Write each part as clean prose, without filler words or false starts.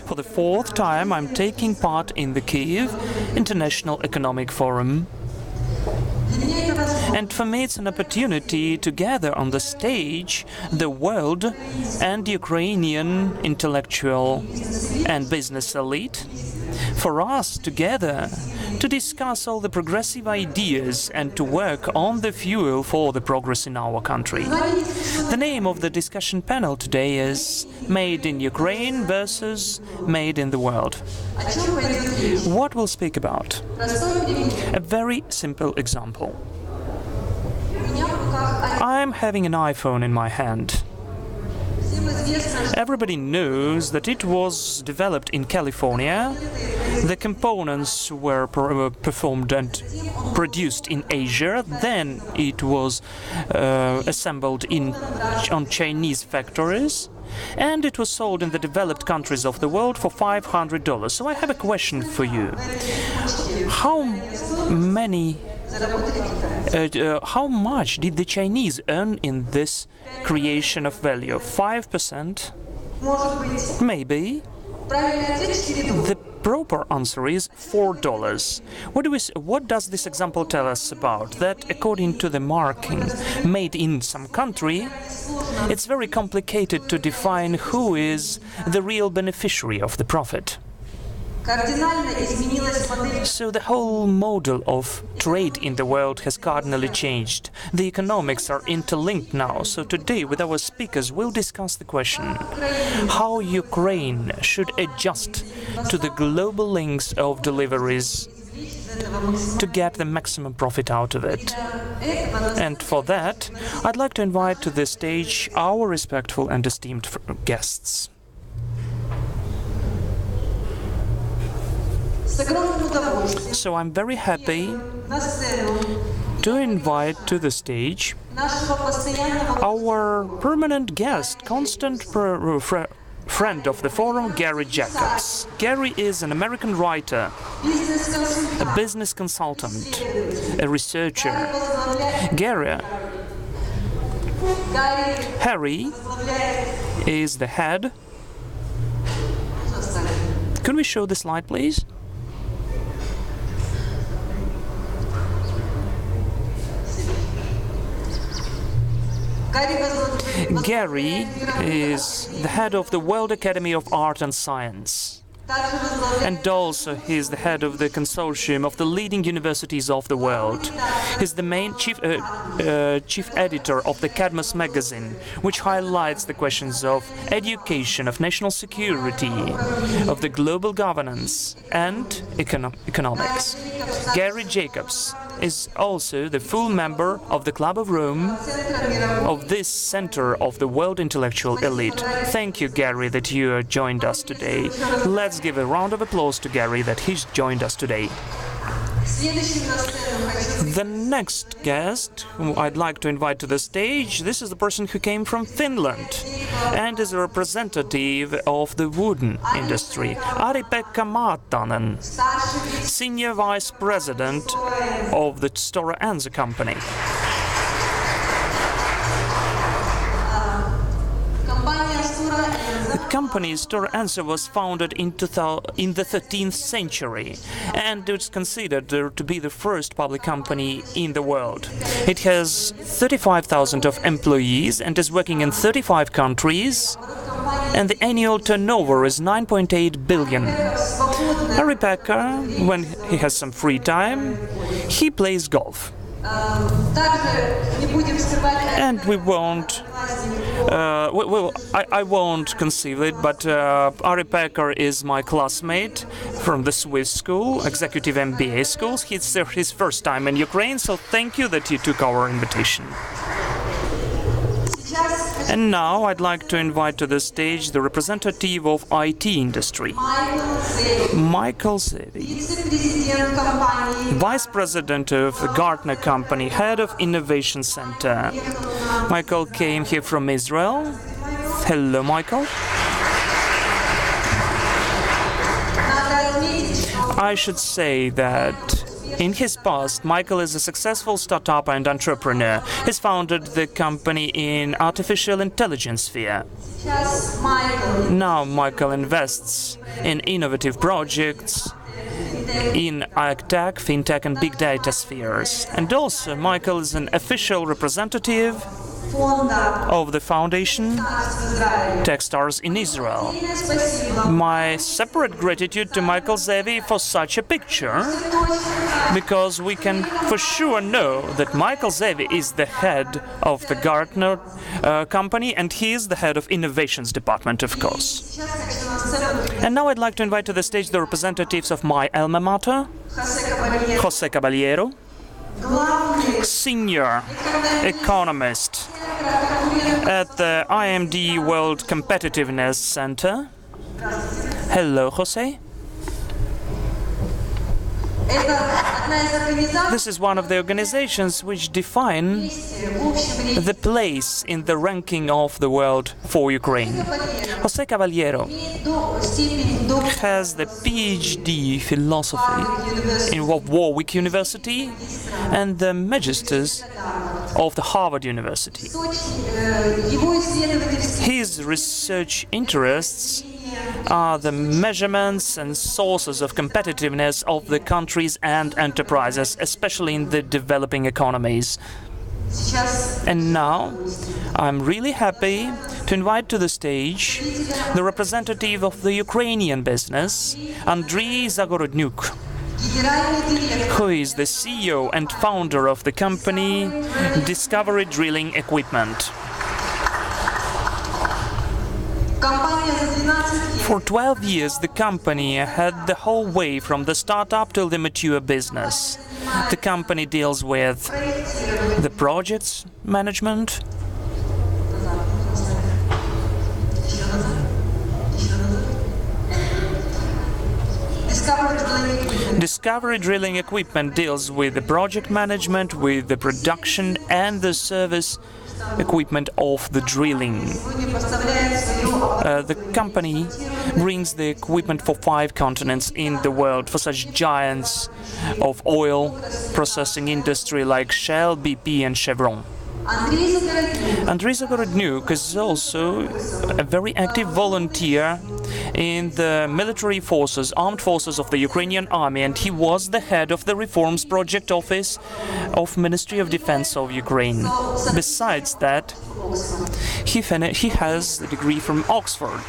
For the fourth time, I'm taking part in the KIEF International Economic Forum. And for me, it's an opportunity to gather on the stage the world and Ukrainian intellectual and business elite, for us together to discuss all the progressive ideas and to work on the fuel for the progress in our country. The name of the discussion panel today is Made in Ukraine versus Made in the World. What we'll speak about? A very simple example. I'm having an iPhone in my hand. Everybody knows that it was developed in California. The components were performed and produced in Asia. Then it was assembled on Chinese factories. And it was sold in the developed countries of the world for $500. So I have a question for you. How much did the Chinese earn in this creation of value? 5%? Maybe. The proper answer is $4. What does this example tell us about? That according to the marking made in some country, it's very complicated to define who is the real beneficiary of the profit. So the whole model of trade in the world has cardinally changed. The economics are interlinked now. So today with our speakers we'll discuss the question how Ukraine should adjust to the global links of deliveries to get the maximum profit out of it. And for that, I'd like to invite to the stage our respectful and esteemed guests. So I'm very happy to invite to the stage our permanent guest, constant friend of the forum, Garry Jacobs. Garry is an American writer, a business consultant, a researcher. Harry is the head. Can we show the slide, please? Garry is the head of the World Academy of Art and Science, and also he is the head of the consortium of the leading universities of the world. He's the main chief editor of the Cadmus magazine, which highlights the questions of education, of national security, of the global governance and economics. Garry Jacobs is also the full member of the Club of Rome, of this center of the world intellectual elite. Thank you, Garry, that you joined us today. Let's give a round of applause to Garry that he's joined us today. The next guest whom I'd like to invite to the stage, this is the person who came from Finland and is a representative of the wooden industry. Ari-Pekka Maattanen, Senior Vice President of the Stora Enso company. The company Stora Enso was founded in the 13th century and it's considered to be the first public company in the world. It has 35,000 of employees and is working in 35 countries, and the annual turnover is 9.8 billion. Ari-Pekka, when he has some free time, he plays golf. And we won't I won't conceive it, but Ari-Pekka is my classmate from the Swiss school, executive MBA schools. It's his first time in Ukraine, so thank you that you took our invitation. And now I'd like to invite to the stage the representative of IT industry, Michel, Vice President of the Gartner company, Head of Innovation Center. Michel came here from Israel. Hello, Michel. I should say that In his past, Michel is a successful startup and entrepreneur. He's founded the company in artificial intelligence sphere. Now Michel invests in innovative projects in agtech, fintech and big data spheres. And also Michel is an official representative of the foundation Techstars in Israel. My separate gratitude to Michel Zeevi for such a picture, because we can for sure know that Michel Zeevi is the head of the Gartner company, and he is the head of innovations department, of course. And now I'd like to invite to the stage the representatives of my alma mater, José Caballero, senior economist at the IMD World Competitiveness Center. Hello, José. This is one of the organizations which define the place in the ranking of the world for Ukraine. José Caballero has the PhD philosophy in Warwick University and the Magisters of the Harvard University. His research interests are the measurements and sources of competitiveness of the countries and enterprises, especially in the developing economies. And now I'm really happy to invite to the stage the representative of the Ukrainian business, Andriy Zagorodnyuk, who is the CEO and founder of the company Discovery Drilling Equipment. For 12 years, the company had the whole way from the startup till the mature business. The company deals with the projects management, Discovery Drilling Equipment deals with the project management, with the production and the service equipment of the drilling. The company brings the equipment for 5 continents in the world for such giants of oil processing industry like Shell, BP and Chevron. Andriy Zagorodnyuk is also a very active volunteer in the military forces, armed forces of the Ukrainian army, and he was the head of the Reforms Project Office of Ministry of Defense of Ukraine. Besides that, he has the degree from Oxford.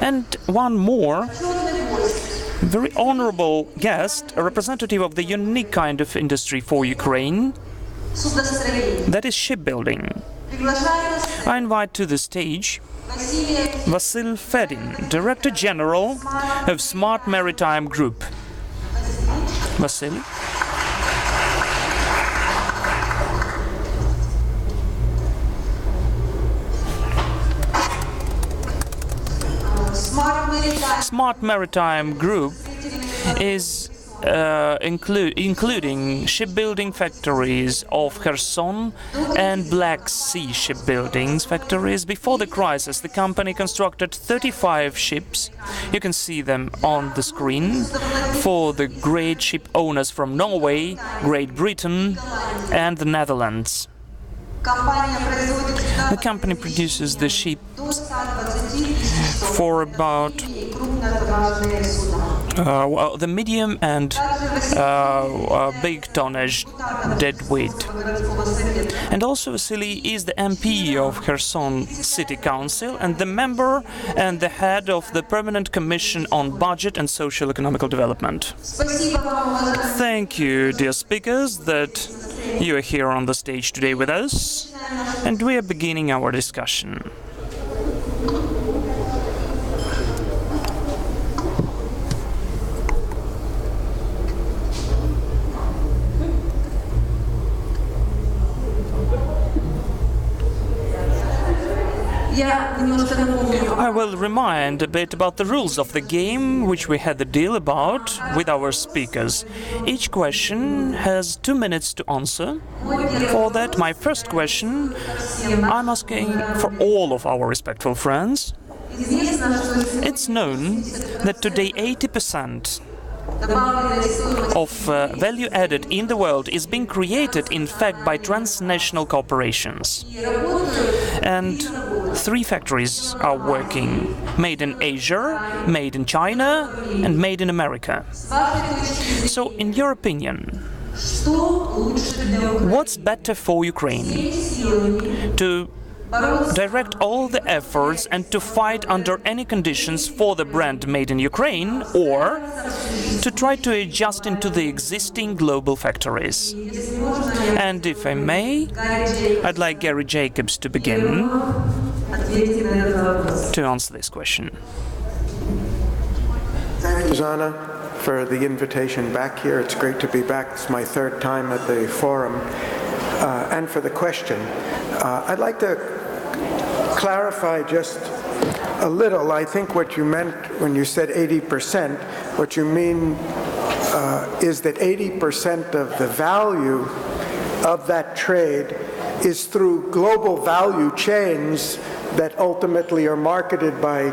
And one more very honorable guest, a representative of the unique kind of industry for Ukraine, that is shipbuilding. I invite to the stage Vasyl Fedin, Director General of Smart Maritime Group. Vasyl. Smart Maritime Group is including shipbuilding factories of Kherson and Black Sea shipbuilding factories. Before the crisis, the company constructed 35 ships. You can see them on the screen for the great ship owners from Norway, Great Britain and the Netherlands. The company produces the ships for about the medium and big tonnage deadweight. And also Vasyl is the MP of Kherson City Council and the member and the head of the Permanent Commission on Budget and Social Economical Development. Thank you, dear speakers, that you are here on the stage today with us, and we are beginning our discussion. I will remind a bit about the rules of the game, which we had the deal about with our speakers. Each question has 2 minutes to answer. For that, my first question, I'm asking for all of our respectful friends It's known that today 80% of value added in the world is being created, in fact, by transnational corporations. And 3 factories are working: made in Asia, made in China, and made in America. So, in your opinion, what's better for Ukraine? To direct all the efforts and to fight under any conditions for the brand made in Ukraine, or to try to adjust into the existing global factories? And if I may, I'd like Gary Jacobs to begin to answer this question. Thank you, Zhanna, for the invitation back here. It's great to be back. It's my 3rd time at the forum. And for the question. I'd like to clarify just a little. I think what you meant when you said 80%, what you mean is that 80% of the value of that trade is through global value chains that ultimately are marketed by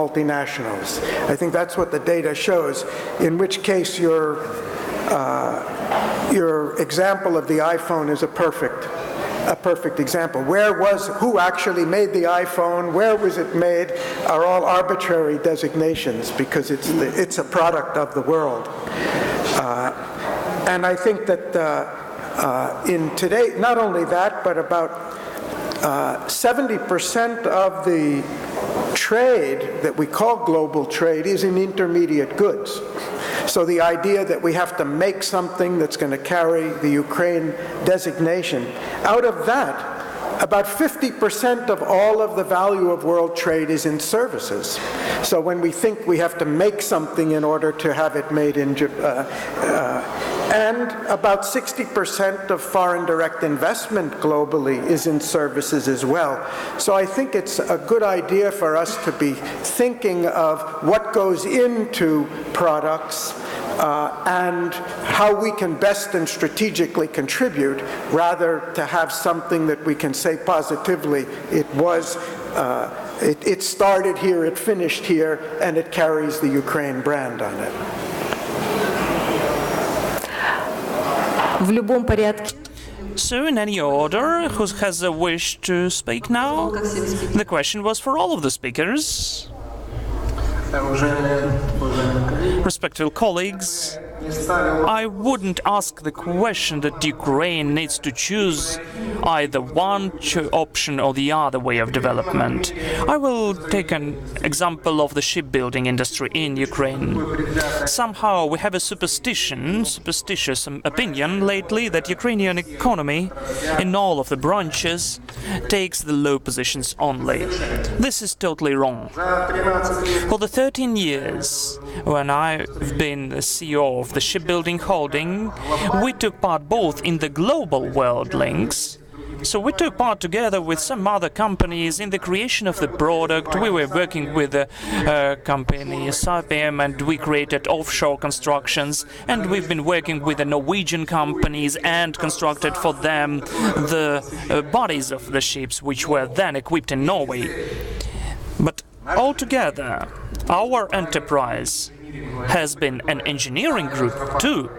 multinationals. I think that's what the data shows, in which case your example of the iPhone is a perfect example. Who actually made the iPhone, where was it made, are all arbitrary designations because it's a product of the world. And I think that in today, not only that, but about 70% of the trade that we call global trade is in intermediate goods. So the idea that we have to make something that's going to carry the Ukraine designation, out of that, about 50% of all of the value of world trade is in services. So when we think we have to make something in order to have it made in Japan, and about 60% of foreign direct investment globally is in services as well. So I think it's a good idea for us to be thinking of what goes into products and how we can best and strategically contribute, rather to have something that we can say positively, it started here, it finished here, and it carries the Ukraine brand on it. So, in any order, who has a wish to speak now? The question was for all of the speakers. Respectful colleagues, I wouldn't ask the question that Ukraine needs to choose either one option or the other way of development. I will take an example of the shipbuilding industry in Ukraine. Somehow we have a superstitious opinion lately that Ukrainian economy in all of the branches takes the low positions only. This is totally wrong. For the 13 years when I've been the CEO of the shipbuilding holding, we took part both in the global world links. So we took part together with some other companies in the creation of the product. We were working with the company Saipem, and we created offshore constructions, and we've been working with the Norwegian companies and constructed for them the bodies of the ships, which were then equipped in Norway. But altogether, our enterprise has been an engineering group too,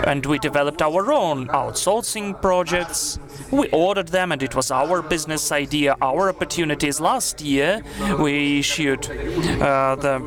and we developed our own outsourcing projects. We ordered them, and it was our business idea, our opportunities. Last year we issued the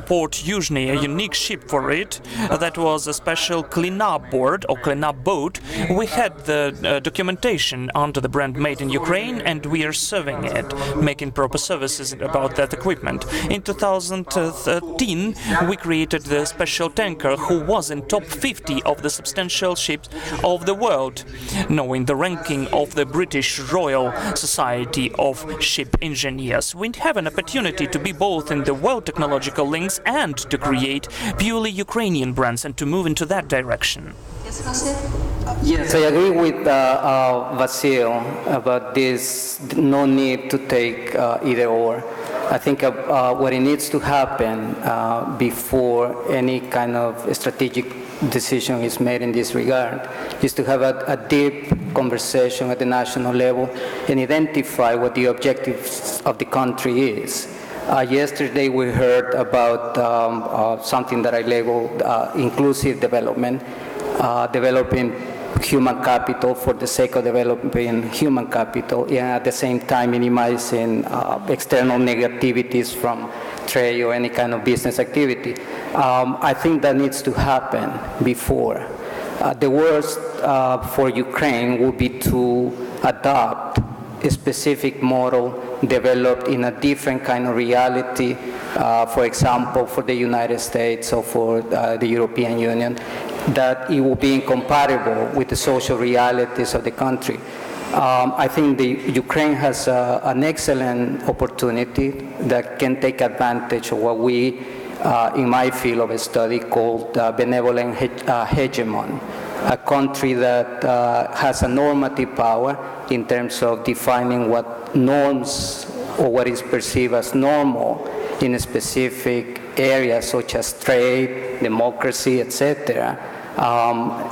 Port Yuzhny, a unique ship for it. That was a special cleanup board or cleanup boat. We had the documentation under the brand made in Ukraine, and we are serving it, making proper services about that equipment. In 2013 we created the special tanker who was in top 50 of the substantial ships of the world, knowing the ranking of the British Royal Society of Ship Engineers. We have an opportunity to be both in the world technological links and to create purely Ukrainian brands and to move into that direction. Yes, I agree with Vasyl about this no need to take either or. I think what it needs to happen before any kind of strategic decision is made in this regard is to have a deep conversation at the national level and identify what the objectives of the country is. Yesterday we heard about something that I labeled inclusive development, developing human capital for the sake of developing human capital, and at the same time minimizing external negativities from trade or any kind of business activity. I think that needs to happen before. The worst for Ukraine would be to adopt a specific model developed in a different kind of reality, for example, for the United States or for the European Union, that it will be incompatible with the social realities of the country. I think Ukraine has an excellent opportunity that can take advantage of what we, in my field of study, called benevolent hegemon, a country that has a normative power in terms of defining what norms or what is perceived as normal in a specific areas such as trade, democracy, etc.,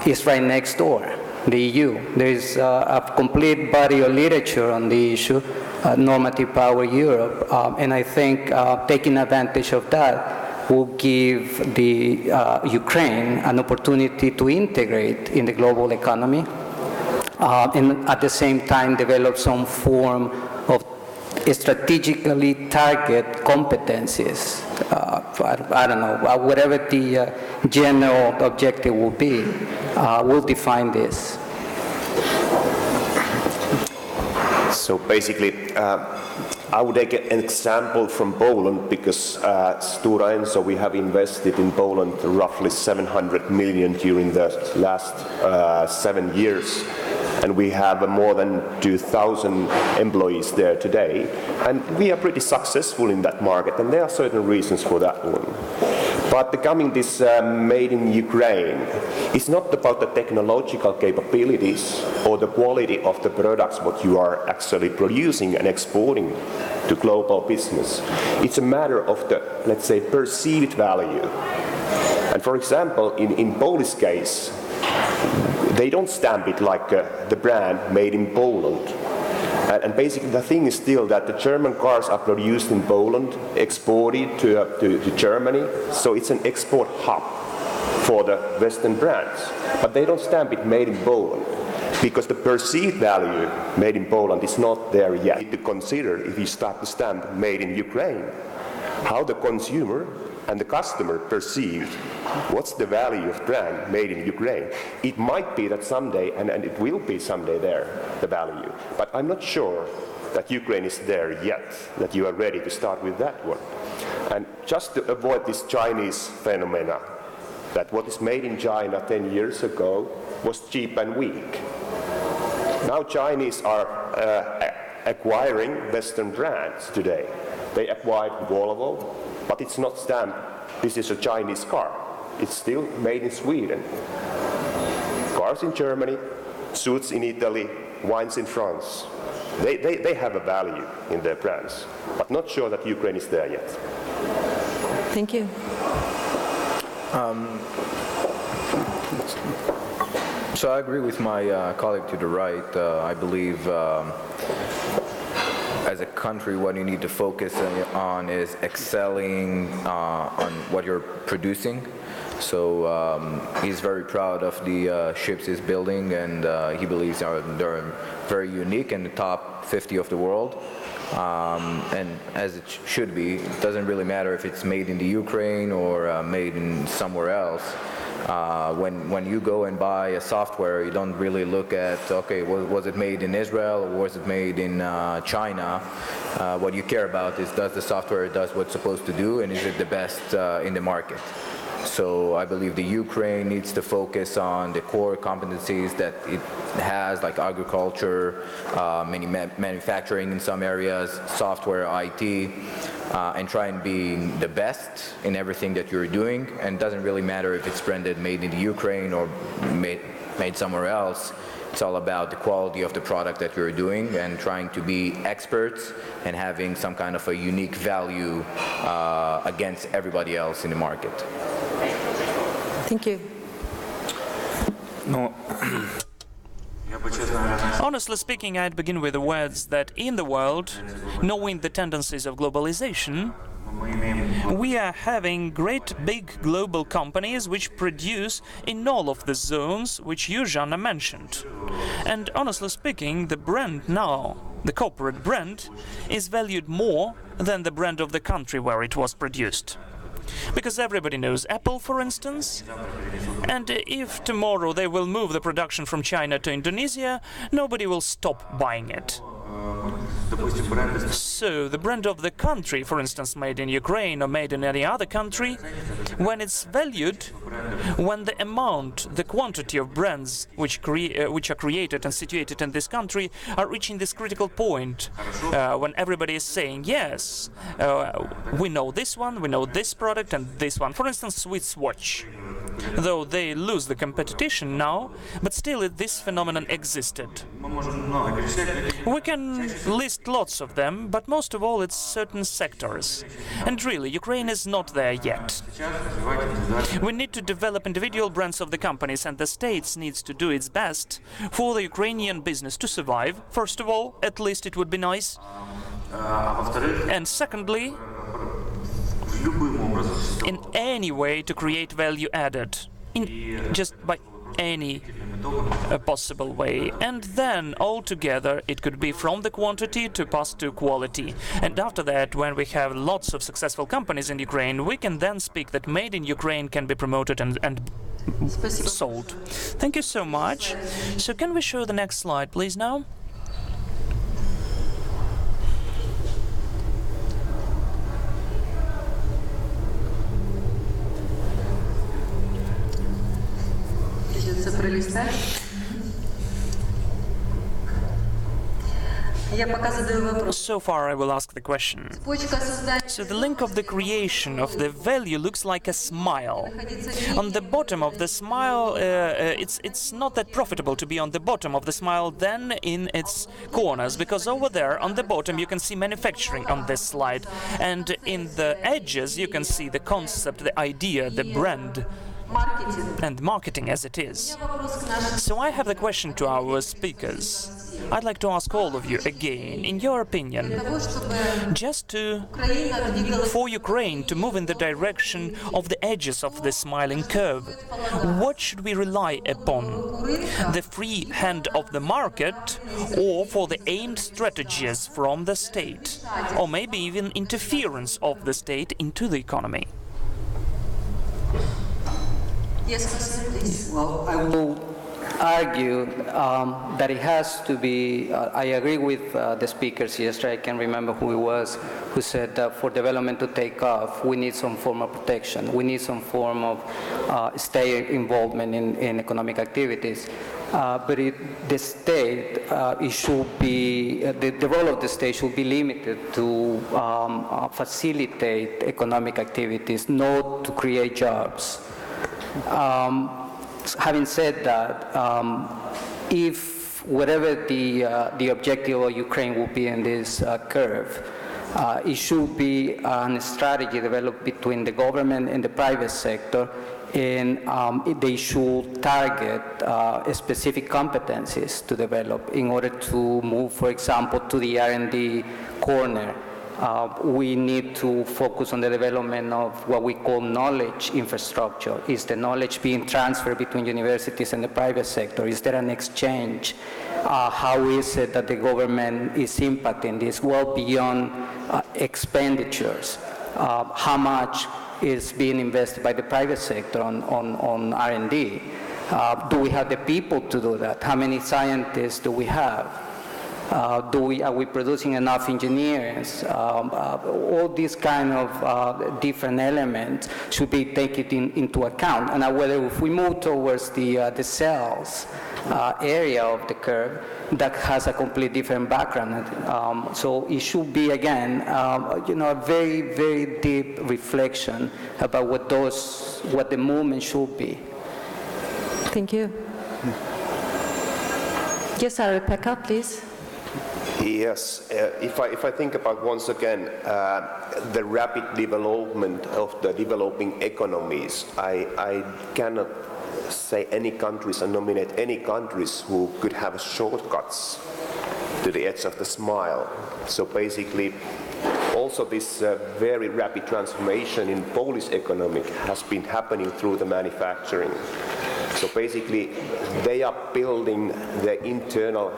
is right next door, the EU. There is a complete body of literature on the issue, normative power Europe, and I think taking advantage of that will give the Ukraine an opportunity to integrate in the global economy and at the same time develop some form of strategically target competencies. I don't know, whatever the general objective will be, will define this. So basically, I would take an example from Poland because Stora Enso, we have invested in Poland roughly 700 million during the last 7 years. And we have more than 2,000 employees there today. And we are pretty successful in that market, and there are certain reasons for that one. But becoming this made in Ukraine, it's not about the technological capabilities or the quality of the products what you are actually producing and exporting to global business. It's a matter of the, let's say, perceived value. And for example, in Polish case, they don't stamp it like the brand made in Poland. And basically the thing is still that the German cars are produced in Poland, exported to Germany, so it's an export hub for the Western brands. But they don't stamp it made in Poland, because the perceived value made in Poland is not there yet. You need to consider, if you start to stamp made in Ukraine, how the consumer and the customer perceived what's the value of brand made in Ukraine. It might be that someday, and it will be someday there, the value. But I'm not sure that Ukraine is there yet, that you are ready to start with that one. And just to avoid this Chinese phenomena, that what is made in China 10 years ago was cheap and weak. Now Chinese are acquiring Western brands today. They acquired Volvo, but it's not stamped, this is a Chinese car. It's still made in Sweden. Cars in Germany, suits in Italy, wines in France. They have a value in their brands, but not sure that Ukraine is there yet. Thank you. So I agree with my colleague to the right. I believe as a country, what you need to focus on is excelling on what you're producing. So he's very proud of the ships he's building, and he believes they're very unique in the top 50 of the world. And as it should be, it doesn't really matter if it's made in the Ukraine or made in somewhere else. When you go and buy a software, you don't really look at, okay, was it made in Israel or was it made in China? What you care about is, does the software do what it's supposed to do, and is it the best in the market? So I believe the Ukraine needs to focus on the core competencies that it has, like agriculture, manufacturing in some areas, software, IT, and try and be the best in everything that you're doing. And it doesn't really matter if it's branded made in the Ukraine or made somewhere else. It's all about the quality of the product that you're doing and trying to be experts and having some kind of a unique value against everybody else in the market. Thank you. No. Honestly speaking, I'd begin with the words that in the world, knowing the tendencies of globalization, we are having great big global companies which produce in all of the zones which you, Zhanna, mentioned. And honestly speaking, the brand now, the corporate brand, is valued more than the brand of the country where it was produced. Because everybody knows Apple, for instance, and if tomorrow they will move the production from China to Indonesia, nobody will stop buying it. So the brand of the country, for instance, made in Ukraine or made in any other country, when it's valued, when the amount, the quantity of brands which are created and situated in this country are reaching this critical point, when everybody is saying, yes, we know this one, we know this product and this one. For instance, Swiss watch. Though they lose the competition now, but still this phenomenon existed. We can list lots of them, but most of all it's certain sectors. And really, Ukraine is not there yet. We need to develop individual brands of the companies, and the state needs to do its best for the Ukrainian business to survive. First of all, at least it would be nice. And secondly, in any way to create value added, just by any possible way. And then altogether it could be from the quantity to pass to quality. And after that, when we have lots of successful companies in Ukraine, we can then speak that made in Ukraine can be promoted and sold. Thank you so much. So can we show the next slide, please, now? So far I will ask the question. So the link of the creation of the value looks like a smile. On the bottom of the smile, it's not that profitable to be on the bottom of the smile than in its corners, because over there on the bottom you can see manufacturing on this slide, and in the edges you can see the concept, the idea, the brand and marketing as it is. So I have the question to our speakers. I'd like to ask all of you again, in your opinion, for Ukraine to move in the direction of the edges of the smiling curve, what should we rely upon? The free hand of the market, or for the aimed strategies from the state, or maybe even interference of the state into the economy? Yes, please. Well, I will argue that it has to be, I agree with the speakers yesterday, I can't remember who it was, who said that for development to take off, we need some form of protection. We need some form of state involvement in economic activities. But the state, it should be, the role of the state should be limited to facilitate economic activities, not to create jobs. Having said that, if whatever the objective of Ukraine will be in this curve, it should be a strategy developed between the government and the private sector, and they should target specific competencies to develop in order to move, for example, to the R&D corner. We need to focus on the development of what we call knowledge infrastructure. Is the knowledge being transferred between universities and the private sector? Is there an exchange? How is it that the government is impacting this well beyond expenditures? How much is being invested by the private sector on R&D? Do we have the people to do that? How many scientists do we have? Are we producing enough engineers? All these kind of different elements should be taken into account. And whether if we move towards the sales area of the curve, that has a completely different background. So it should be, again, a very, very deep reflection about what the movement should be. Thank you. Yes, Ari-Pekka, please. Yes, if I think about once again the rapid development of the developing economies, I cannot say any countries and nominate any countries who could have shortcuts to the edge of the smile. So basically, also this very rapid transformation in Polish economy has been happening through the manufacturing. So basically, they are building their internal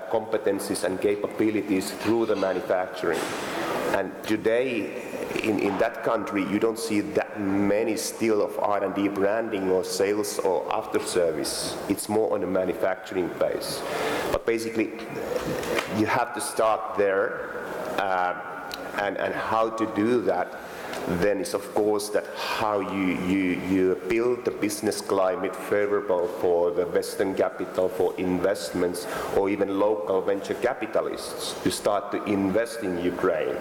competencies and capabilities through the manufacturing. And today, in that country, you don't see that many still of R&D branding or sales or after service. It's more on the manufacturing base. But basically, you have to start there, and how to do that then is of course that how you build the business climate favorable for the Western capital, for investments, or even local venture capitalists to start to invest in Ukraine.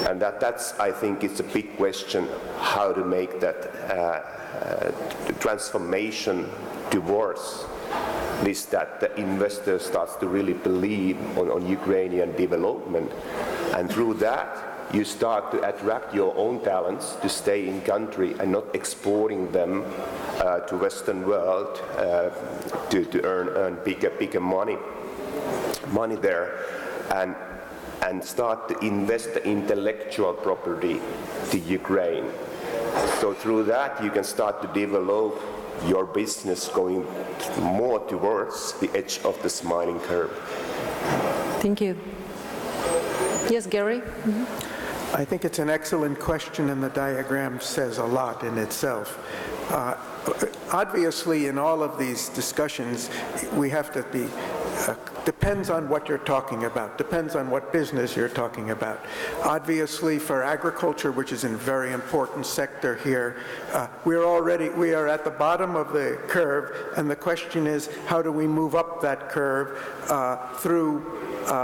And that's, I think, it's a big question, how to make that transformation towards this, that the investor starts to really believe on Ukrainian development. And through that, you start to attract your own talents to stay in country and not exporting them to Western world to earn bigger money there, and start to invest the intellectual property to Ukraine. So through that, you can start to develop your business going more towards the edge of the smiling curve. Thank you. Yes, Garry? I think it's an excellent question, and the diagram says a lot in itself. Obviously, in all of these discussions, we have to be, depends on what you're talking about, depends on what business you're talking about. Obviously, for agriculture, which is a very important sector here, we are at the bottom of the curve, and the question is, how do we move up that curve through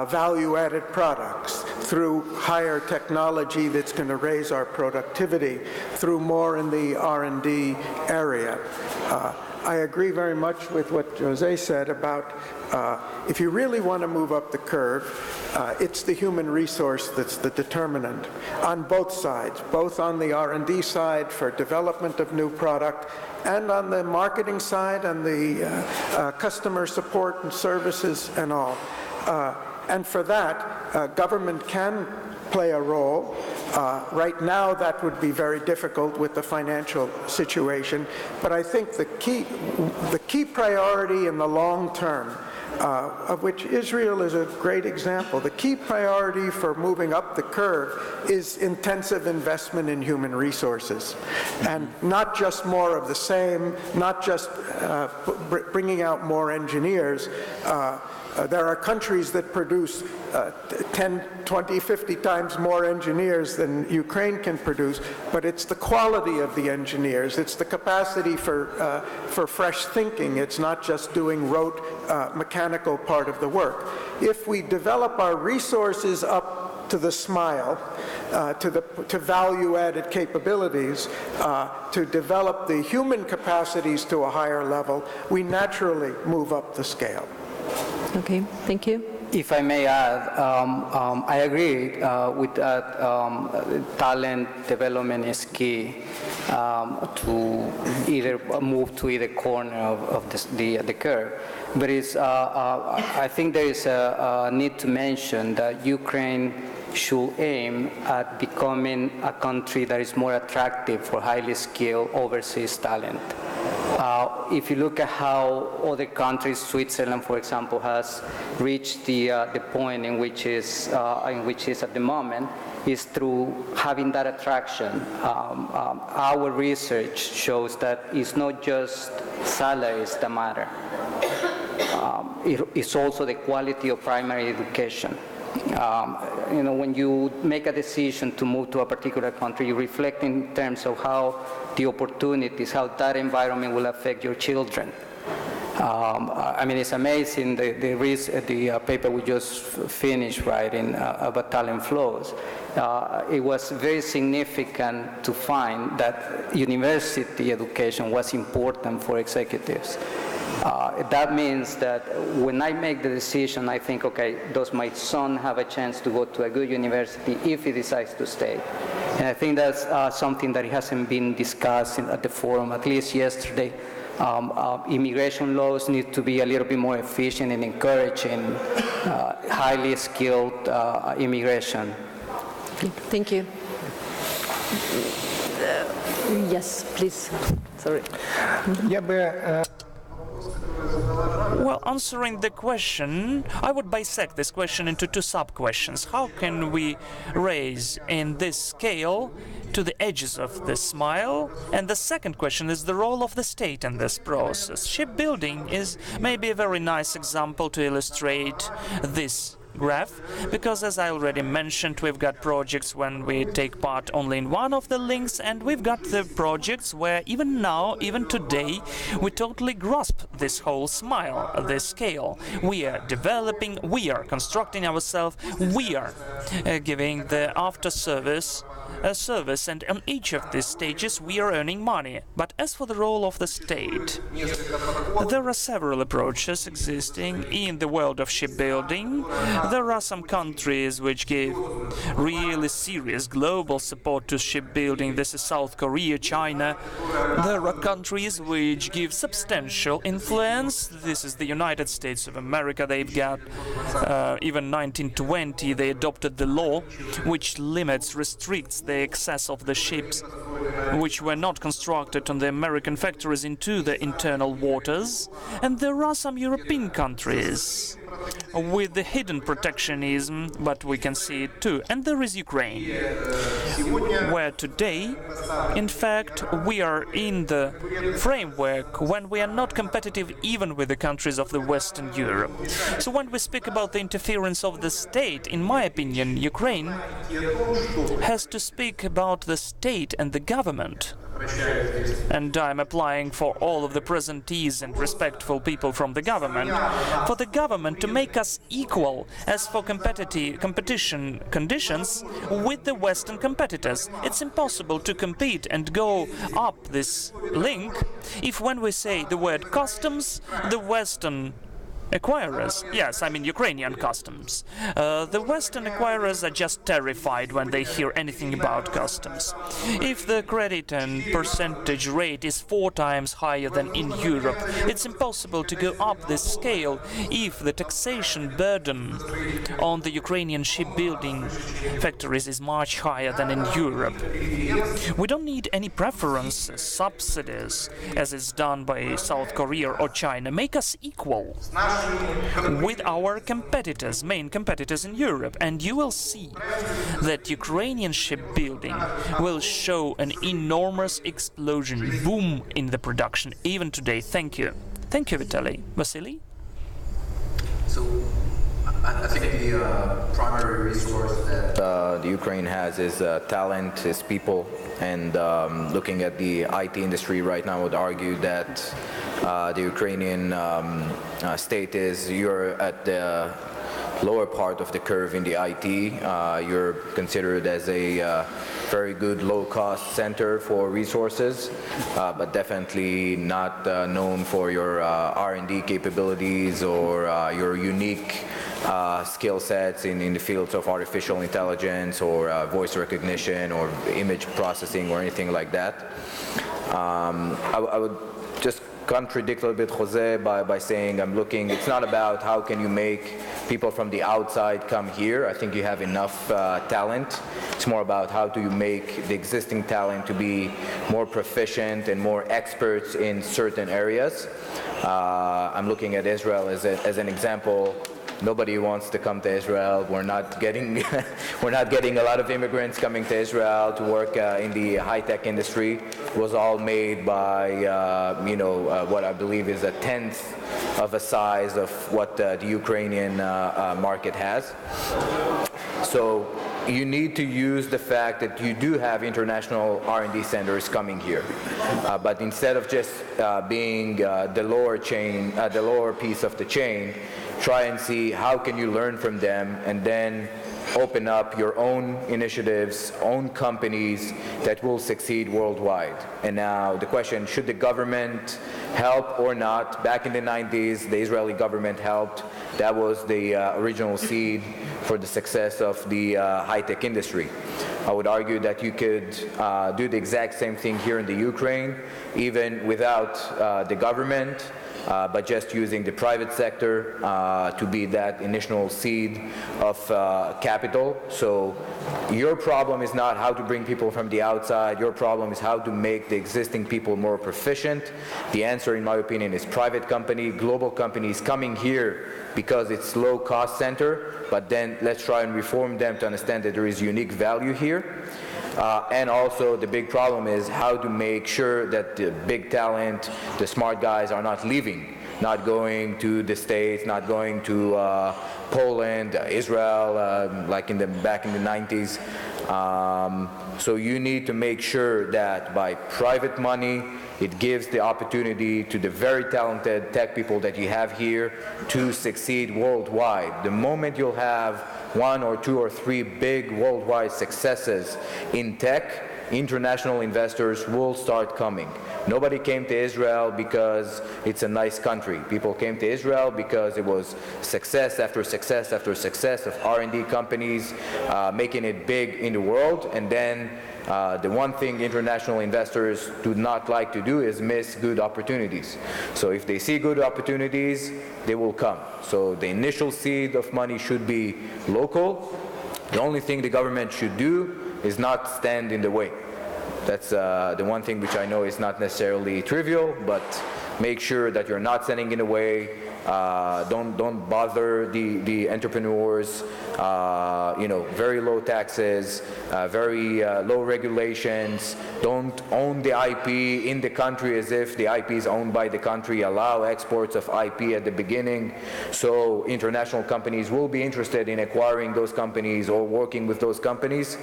value-added products, through higher technology that's going to raise our productivity, through more in the R&D area. I agree very much with what Jose said about if you really want to move up the curve, it's the human resource that's the determinant on both sides, both on the R&D side for development of new product and on the marketing side and the customer support and services and all. And for that, government can play a role. Right now, that would be very difficult with the financial situation. But I think the key priority in the long term, of which Israel is a great example, the key priority for moving up the curve is intensive investment in human resources. And not just more of the same, not just bringing out more engineers. There are countries that produce 10, 20, 50 times more engineers than Ukraine can produce, but it's the quality of the engineers, it's the capacity for fresh thinking, it's not just doing rote mechanical part of the work. If we develop our resources up to the smile, to value-added capabilities, to develop the human capacities to a higher level, we naturally move up the scale. Okay, thank you. If I may add, I agree with that. Talent development is key to either move to either corner of the curve. But I think there is a need to mention that Ukraine should aim at becoming a country that is more attractive for highly skilled overseas talent. If you look at how other countries, Switzerland, for example, has reached the point in which is at the moment, is through having that attraction. Our research shows that it's not just salaries that matter. It's also the quality of primary education. When you make a decision to move to a particular country, you reflect in terms of how the opportunities, how that environment will affect your children. It's amazing, the paper we just finished writing about talent flows. It was very significant to find that university education was important for executives. That means that when I make the decision, I think, okay, does my son have a chance to go to a good university if he decides to stay? And I think that's something that hasn't been discussed at the forum, at least yesterday. Immigration laws need to be a little bit more efficient in encouraging highly skilled immigration. Thank you. Yes, please. Sorry. Well, answering the question, I would bisect this question into two sub-questions. How can we raise in this scale to the edges of the smile? And the second question is the role of the state in this process. Shipbuilding is maybe a very nice example to illustrate this graph, because as I already mentioned, we've got projects when we take part only in one of the links, and we've got the projects where even now, even today, we totally grasp this whole smile, this scale. We are developing, we are constructing ourselves, we are giving the after-service service, and on each of these stages we are earning money. But as for the role of the state, there are several approaches existing in the world of shipbuilding. There are some countries which give really serious global support to shipbuilding. This is South Korea, China. There are countries which give substantial influence. This is the United States of America. They've got even 1920 they adopted the law which limits, restricts the access of the ships which were not constructed on the American factories into the internal waters. And there are some European countries with the hidden protectionism, but we can see it too. And there is Ukraine, where today, in fact, we are in the framework when we are not competitive even with the countries of the Western Europe. So when we speak about the interference of the state, in my opinion, Ukraine has to speak about the state and the government. And I'm applying for all of the presentees and respectful people from the government, for the government to make us equal as for competition conditions with the Western competitors. It's impossible to compete and go up this link if when we say the word customs, the Western acquirers, yes, I mean Ukrainian customs. The Western acquirers are just terrified when they hear anything about customs. If the credit and percentage rate is 4 times higher than in Europe, it's impossible to go up this scale if the taxation burden on the Ukrainian shipbuilding factories is much higher than in Europe. We don't need any preferences, subsidies, as is done by South Korea or China. Make us equal with our competitors, main competitors in Europe, and you will see that Ukrainian shipbuilding will show an enormous explosion, boom in the production, even today. Thank you. Thank you, Vitaly. Vasyl? So, I think the primary resource that the Ukraine has is talent, is people, and looking at the IT industry right now, I would argue that the Ukrainian state is, you're at the lower part of the curve in the IT. You're considered as a very good low-cost center for resources, but definitely not known for your R&D capabilities or your unique skill sets in the fields of artificial intelligence or voice recognition or image processing or anything like that. I would just contradict a little bit Jose by saying it's not about how can you make people from the outside come here. I think you have enough talent. It's more about how do you make the existing talent to be more proficient and more experts in certain areas. I'm looking at Israel as an example. Nobody wants to come to Israel. We're not getting a lot of immigrants coming to Israel to work in the high-tech industry. It was all made by what I believe is a tenth of a size of what the Ukrainian market has. So you need to use the fact that you do have international R&D centers coming here, but instead of just being the lower piece of the chain, try and see how can you learn from them and then open up your own initiatives, own companies that will succeed worldwide. And now the question, should the government help or not. Back in the 90s, the Israeli government helped. That was the original seed for the success of the high-tech industry. I would argue that you could do the exact same thing here in the Ukraine, even without the government, but just using the private sector to be that initial seed of capital. So your problem is not how to bring people from the outside. Your problem is how to make the existing people more proficient. The answer, in my opinion, is private company, global companies coming here because it's low-cost center, but then let's try and reform them to understand that there is unique value here. And also the big problem is how to make sure that the big talent, the smart guys are not leaving, not going to the States, not going to Poland, Israel, like back in the 90s. So you need to make sure that by private money, it gives the opportunity to the very talented tech people that you have here to succeed worldwide. The moment you'll have 1 or 2 or 3 big worldwide successes in tech, international investors will start coming. Nobody came to Israel because it's a nice country. People came to Israel because it was success after success after success of R&D companies making it big in the world. And then the one thing international investors do not like to do is miss good opportunities. So if they see good opportunities, they will come. So the initial seed of money should be local. The only thing the government should do is not stand in the way. That's the one thing which I know is not necessarily trivial, but make sure that you're not standing in the way. Don't bother the entrepreneurs. Very low taxes, very low regulations. Don't own the IP in the country as if the IP is owned by the country. Allow exports of IP at the beginning, so international companies will be interested in acquiring those companies or working with those companies.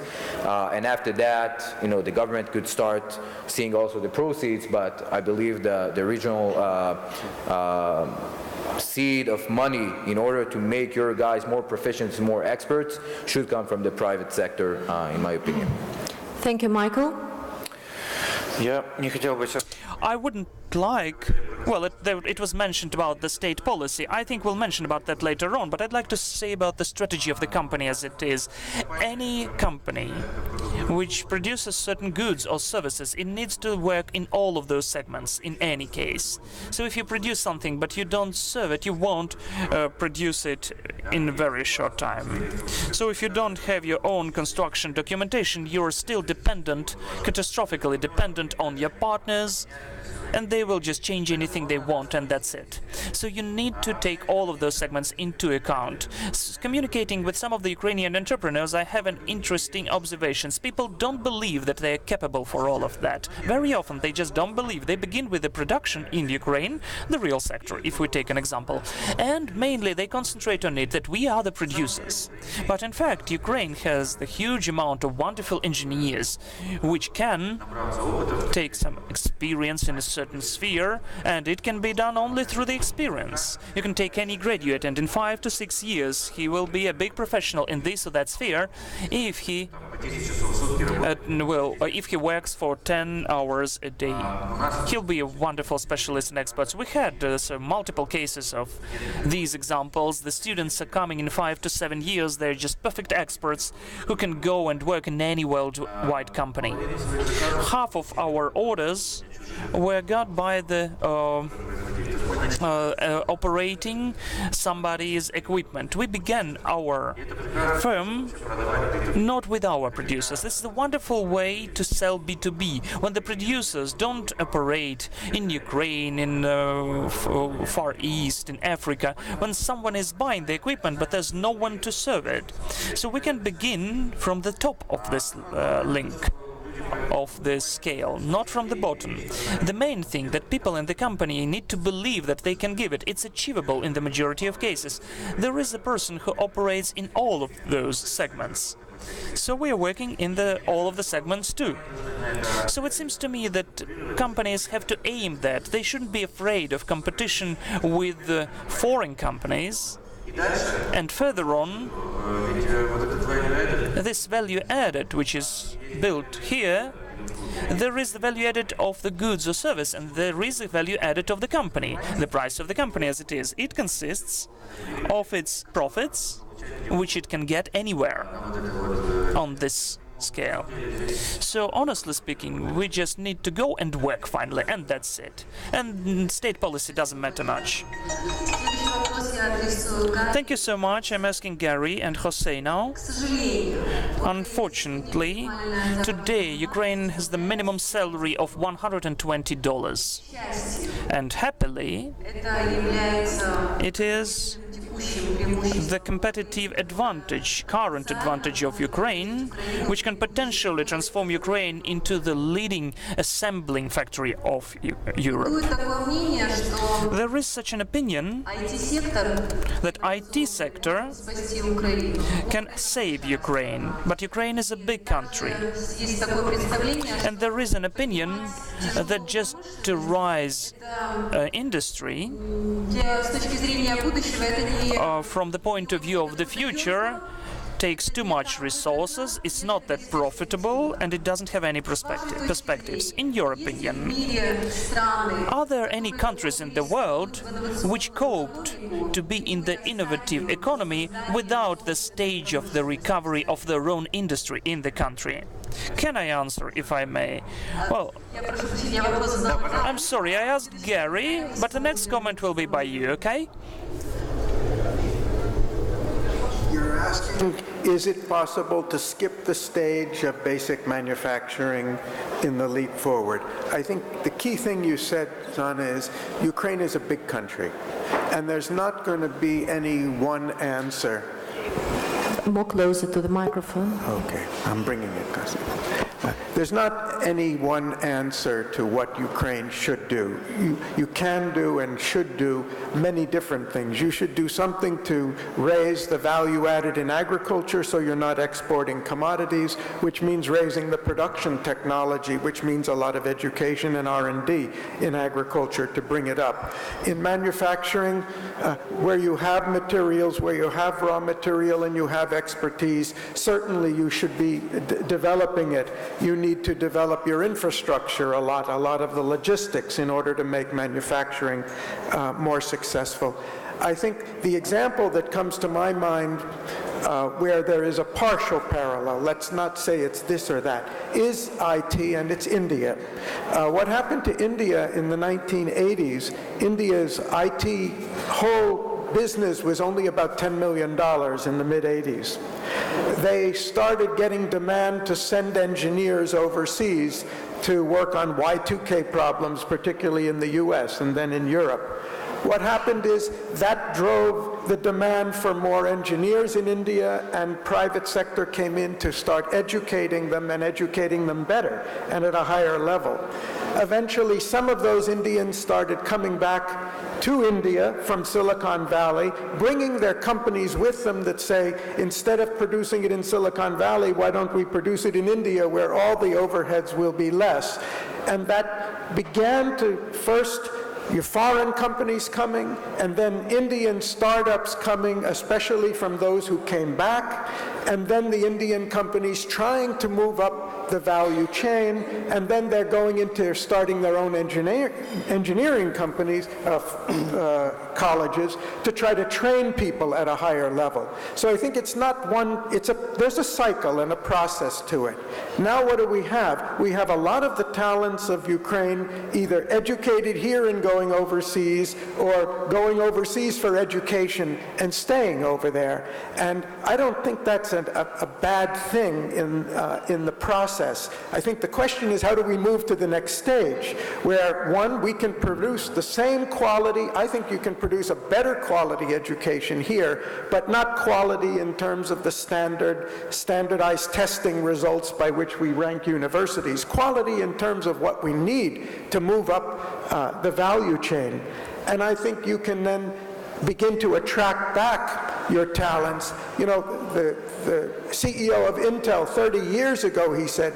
And after that, the government could start seeing also the proceeds. But I believe the regional seed of money in order to make your guys more proficient and more experts should come from the private sector, in my opinion. Thank you, Michael. I wouldn't like, well, it was mentioned about the state policy. I think we'll mention about that later on, but I'd like to say about the strategy of the company as it is. Any company which produces certain goods or services, it needs to work in all of those segments in any case. So if you produce something but you don't serve it, you won't produce it in a very short time. So if you don't have your own construction documentation, you're still dependent, catastrophically dependent on your partners, and they will just change anything they want, and that's it. So you need to take all of those segments into account. Communicating with some of the Ukrainian entrepreneurs, I have an interesting observations. People don't believe that they are capable for all of that. Very often they just don't believe. They begin with the production in Ukraine, the real sector, if we take an example, and mainly they concentrate on it that we are the producers. But in fact, Ukraine has the huge amount of wonderful engineers which can take some experience in a certain sphere, and it can be done only through the experience. You can take any graduate, and in 5 to 6 years he will be a big professional in this or that sphere if he if he works for 10 hours a day. He'll be a wonderful specialist and expert. We had multiple cases of these examples. The students are coming in 5 to 7 years. They're just perfect experts who can go and work in any worldwide company. Half of our orders were got by the operating somebody's equipment. We began our firm not with our producers. This is a wonderful way to sell B2B. When the producers don't operate in Ukraine, in Far East, in Africa, when someone is buying the equipment but there's no one to serve it. So we can begin from the top of this link, of the scale, not from the bottom. The main thing that people in the company need to believe that they can give it. It's achievable in the majority of cases. There is a person who operates in all of those segments. So we are working in all of the segments too. So it seems to me that companies have to aim that. They shouldn't be afraid of competition with foreign companies. And further on, this value added, which is built here, there is the value added of the goods or service, and there is the value added of the company, the price of the company as it is. It consists of its profits, which it can get anywhere on this scale. So honestly speaking, we just need to go and work finally, and that's it. And state policy doesn't matter much. Thank you so much. I'm asking Garry and Jose now. Unfortunately, today Ukraine has the minimum salary of $120. And happily, it is the competitive advantage, current advantage of Ukraine, which can potentially transform Ukraine into the leading assembling factory of Europe. There is such an opinion that IT sector can save Ukraine, but Ukraine is a big country. And there is an opinion that just to rise industry from the point of view of the future takes too much resources, it's not that profitable, and it doesn't have any perspectives. In your opinion, are there any countries in the world which coped to be in the innovative economy without the stage of the recovery of their own industry in the country? Can I answer, if I may? Well, I'm sorry, I asked Garry, but the next comment will be by you, okay? You're asking, is it possible to skip the stage of basic manufacturing in the leap forward? I think the key thing you said, Zhanna, is Ukraine is a big country, and there's not going to be any one answer. More closer to the microphone. Okay, I'm bringing it. There's not any one answer to what Ukraine should do. You can do and should do many different things. You should do something to raise the value added in agriculture so you're not exporting commodities, which means raising the production technology, which means a lot of education and R&D in agriculture to bring it up. In manufacturing, where you have materials, where you have raw material and you have expertise, certainly you should be developing it. You need to develop your infrastructure a lot of the logistics in order to make manufacturing more successful. I think the example that comes to my mind where there is a partial parallel, let's not say it's this or that, is IT, and it's India. What happened to India in the 1980s, India's IT whole business was only about $10 million in the mid-80s. They started getting demand to send engineers overseas to work on Y2K problems, particularly in the US and then in Europe. What happened is that drove the demand for more engineers in India, and private sector came in to start educating them and educating them better and at a higher level. Eventually, some of those Indians started coming back to India from Silicon Valley, bringing their companies with them that say, instead of producing it in Silicon Valley, why don't we produce it in India where all the overheads will be less? And that began to first your foreign companies coming, and then Indian startups coming, especially from those who came back, and then the Indian companies trying to move up the value chain, and then they're going into starting their own engineering companies, colleges, to try to train people at a higher level. So I think it's not one, there's a cycle and a process to it. Now what do we have? We have a lot of the talents of Ukraine either educated here and going overseas, or going overseas for education and staying over there. And I don't think that's a bad thing in the process. I think the question is, how do we move to the next stage, where, one, we can produce the same quality. I think you can produce a better quality education here, but not quality in terms of the standardized testing results by which we rank universities. Quality in terms of what we need to move up the value chain. And I think you can then begin to attract back your talents. You know, the CEO of Intel 30 years ago, he said,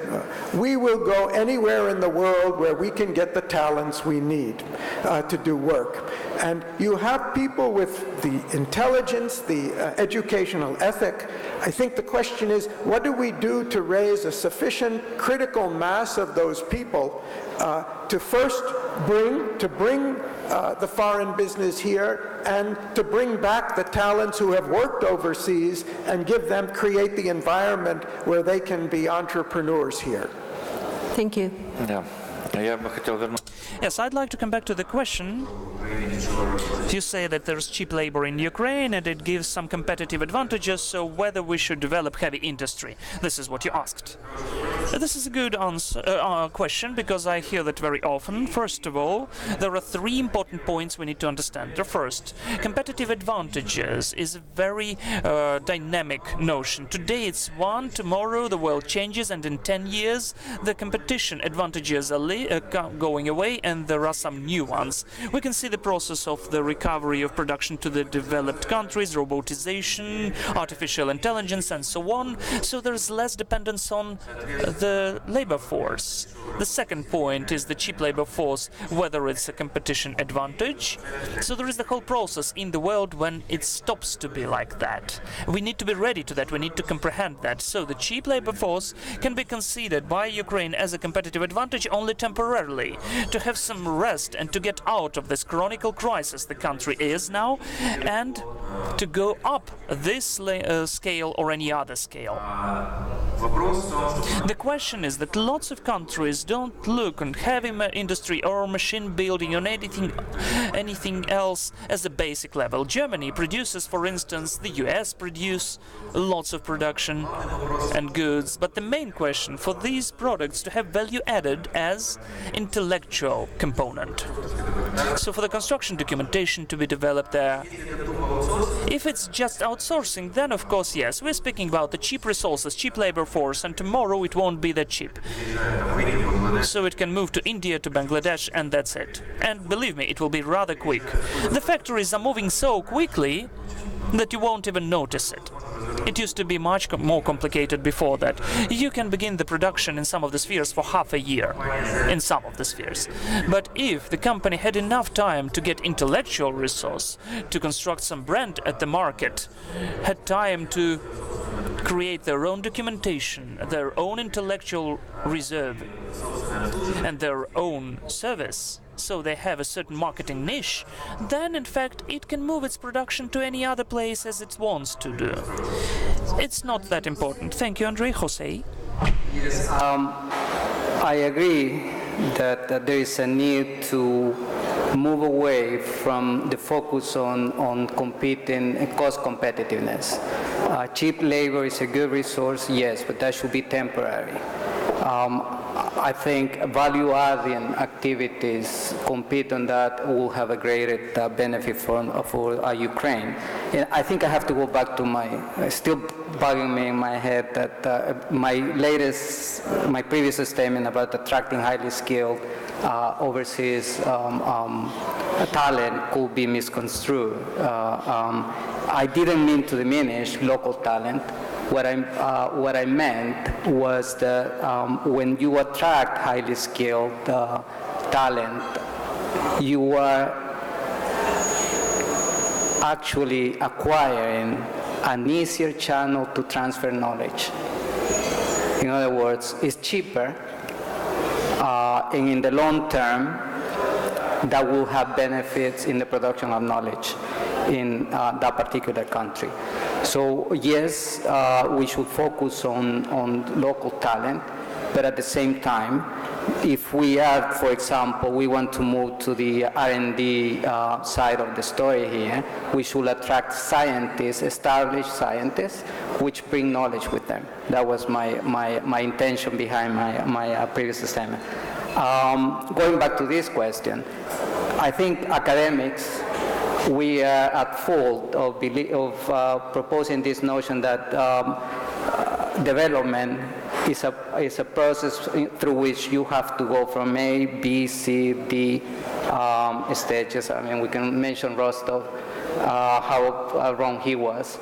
we will go anywhere in the world where we can get the talents we need to do work. And you have people with the intelligence, the educational ethic. I think the question is, what do we do to raise a sufficient critical mass of those people to first bring the foreign business here and to bring back the talents who have worked overseas and create the environment where they can be entrepreneurs here. Thank you. Yes, I'd like to come back to the question. You say that there's cheap labor in Ukraine and it gives some competitive advantages, so whether we should develop heavy industry. This is what you asked. This is a good question, because I hear that very often. First of all, there are three important points we need to understand. The first, competitive advantages is a very dynamic notion. Today it's one, tomorrow the world changes, and in 10 years the competition advantages are going away and there are some new ones. We can see the process of the recovery of production to the developed countries, robotization, artificial intelligence, and so on. So there's less dependence on the labor force. The second point is the cheap labor force, whether it's a competition advantage. So there is the whole process in the world when it stops to be like that. We need to be ready to that. We need to comprehend that. So the cheap labor force can be considered by Ukraine as a competitive advantage only temporarily, to have some rest and to get out of this chronic crisis the country is now, and to go up this scale or any other scale. The question is that lots of countries don't look on heavy industry or machine building or anything else as a basic level. Germany produces, for instance, the US produce lots of production and goods, but the main question for these products to have value added as intellectual component. So for the construction documentation to be developed there, if it's just outsourcing, then of course yes, we're speaking about the cheap resources, cheap labor force, and tomorrow it won't be that cheap. So it can move to India, to Bangladesh, and that's it. And believe me, it will be rather quick. The factories are moving so quickly that you won't even notice it. It used to be much more complicated before that. You can begin the production in some of the spheres for half a year, in some of the spheres. But if the company had enough time to get intellectual resource, to construct some brand at the market, had time to create their own documentation, their own intellectual reserve, and their own service, so they have a certain marketing niche, then in fact it can move its production to any other place as it wants to do. It's not that important. Thank you, Andrei. Jose? I agree that there is a need to move away from the focus on competing and cost competitiveness. Cheap labor is a good resource, yes, but that should be temporary. I think value-adding activities compete on that will have a greater benefit for Ukraine. And I think I have to go back to still bugging me in my head that my previous statement about attracting highly skilled overseas talent could be misconstrued. I didn't mean to diminish local talent. What I meant was that when you attract highly skilled talent, you are actually acquiring an easier channel to transfer knowledge. In other words, it's cheaper, and in the long term, that will have benefits in the production of knowledge in that particular country. So yes, we should focus on local talent, but at the same time, if we are, for example, we want to move to the R&D side of the story here, we should attract scientists, established scientists, which bring knowledge with them. That was my intention behind my previous statement. Going back to this question, I think academics, we are at fault of proposing this notion that development is a process through which you have to go from A, B, C, D stages. I mean, we can mention Rostov, how wrong he was.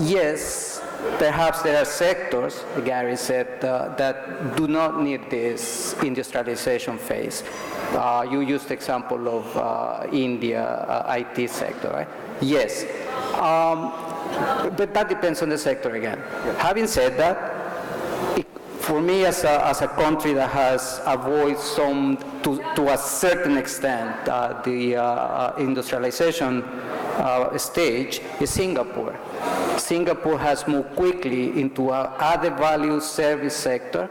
Yes, Perhaps there are sectors, Garry said, that do not need this industrialization phase. You used the example of India IT sector, right? Yes, but that depends on the sector again. Having said that, for me, as a country that has avoided to a certain extent, the industrialization stage is Singapore. Singapore has moved quickly into an added value service sector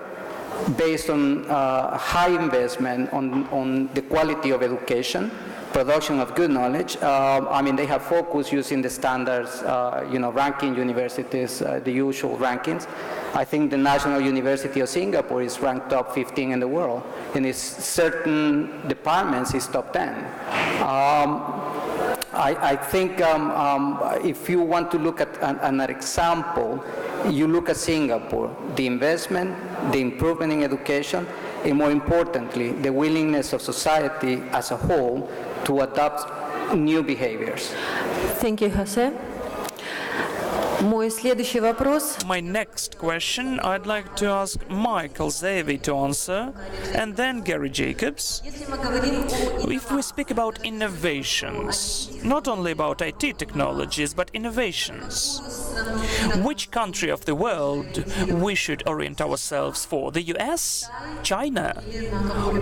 based on high investment on the quality of education, production of good knowledge. I mean, they have focused using the standards, ranking universities, the usual rankings. I think the National University of Singapore is ranked top 15 in the world. In its certain departments, it's top 10. I think if you want to look at an example, you look at Singapore, the investment, the improvement in education, and more importantly, the willingness of society as a whole to adopt new behaviors. Thank you, Jose. Мой следующий вопрос. My next question I'd like to ask Michael Zeevi to answer, and then Garry Jacobs. If we speak about innovations, not only about IT technologies, but innovations, which country of the world we should orient ourselves for? The US, China,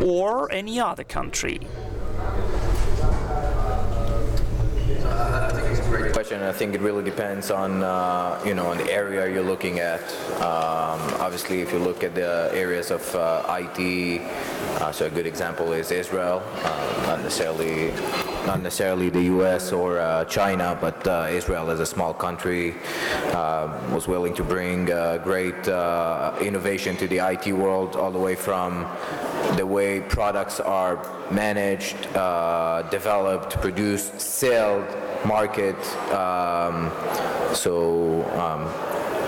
or any other country? Question. I think it really depends on on the area you're looking at. Obviously, if you look at the areas of IT, so a good example is Israel, not necessarily the U.S. or China, but Israel as a small country was willing to bring great innovation to the IT world, all the way from the way products are managed, developed, produced, sold, market.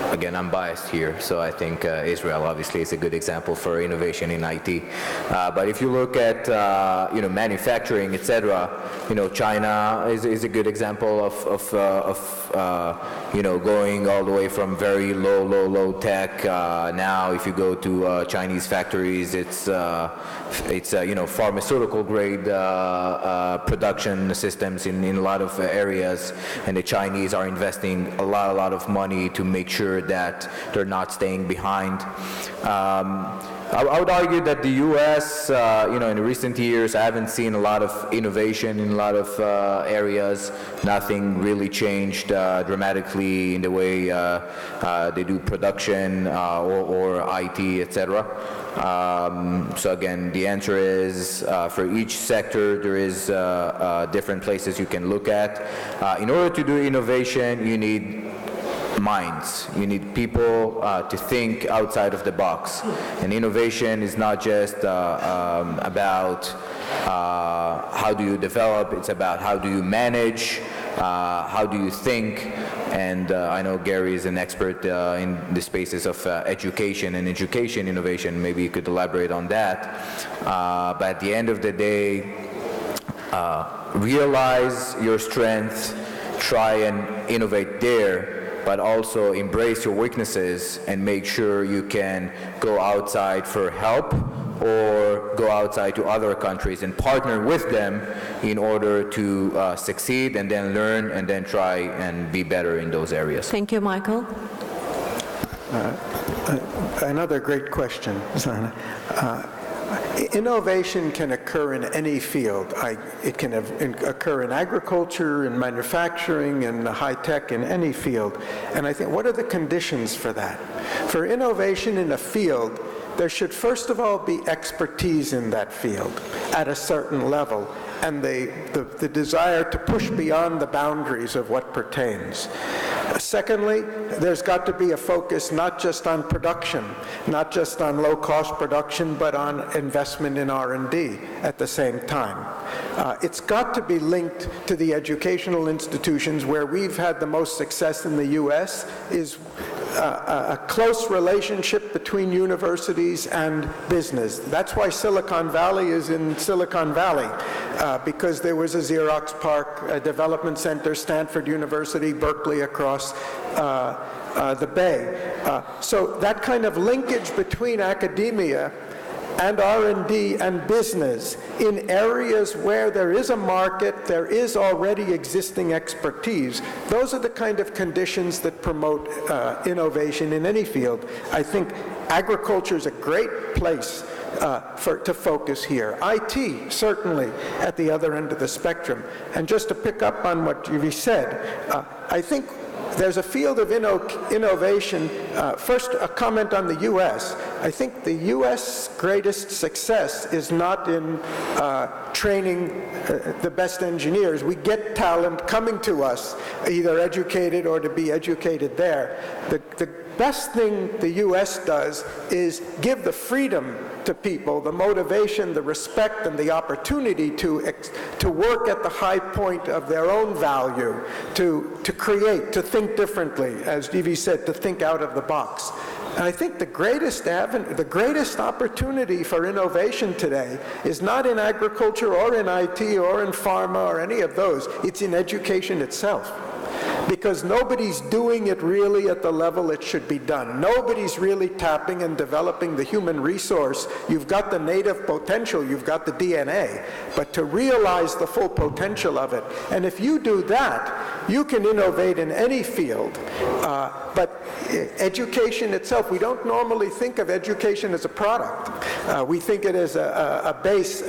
Again, I'm biased here, so I think Israel obviously is a good example for innovation in IT. But if you look at manufacturing, etc., China is a good example of going all the way from very low tech. Now, if you go to Chinese factories, it's pharmaceutical grade production systems in a lot of areas, and the Chinese are investing a lot of money to make sure that they're not staying behind. I would argue that the U.S., in recent years, I haven't seen a lot of innovation in a lot of areas. Nothing really changed dramatically in the way they do production or IT, etc. So again, the answer is for each sector, there is different places you can look at. In order to do innovation, you need minds. You need people to think outside of the box. And innovation is not just about how do you develop, it's about how do you manage, how do you think. And I know Garry is an expert in the spaces of education and education innovation. Maybe you could elaborate on that. But at the end of the day, realize your strengths, try and innovate there, but also embrace your weaknesses and make sure you can go outside for help or go outside to other countries and partner with them in order to succeed, and then learn and then try and be better in those areas. Thank you, Michael. Another great question, Zhanna. Innovation can occur in any field. It can occur in agriculture, in manufacturing, in high tech, in any field. And I think, what are the conditions for that? For innovation in a field, there should first of all be expertise in that field at a certain level, and the desire to push beyond the boundaries of what pertains. Secondly, there's got to be a focus not just on production, not just on low-cost production, but on investment in R&D at the same time. It's got to be linked to the educational institutions. Where we've had the most success in the U.S. is a close relationship between universities and business. That's why Silicon Valley is in Silicon Valley, because there was a Xerox Park, a development center, Stanford University, Berkeley across the Bay. So that kind of linkage between academia and R&D and business in areas where there is a market, there is already existing expertise. Those are the kind of conditions that promote innovation in any field. I think agriculture is a great place to focus here. IT, certainly, at the other end of the spectrum. And just to pick up on what you said, I think there's a field of innovation. First, a comment on the U.S. I think the U.S. greatest success is not in training the best engineers. We get talent coming to us, either educated or to be educated there. The best thing the U.S. does is give the freedom to people, the motivation, the respect, and the opportunity to work at the high point of their own value, to create, to think differently, as Zeevi said, to think out of the box. And I think the greatest opportunity for innovation today is not in agriculture or in IT or in pharma or any of those. It's in education itself. Because nobody's doing it really at the level it should be done. Nobody's really tapping and developing the human resource. You've got the native potential, you've got the DNA, but to realize the full potential of it. And if you do that, you can innovate in any field. But education itself, we don't normally think of education as a product. We think it as a base,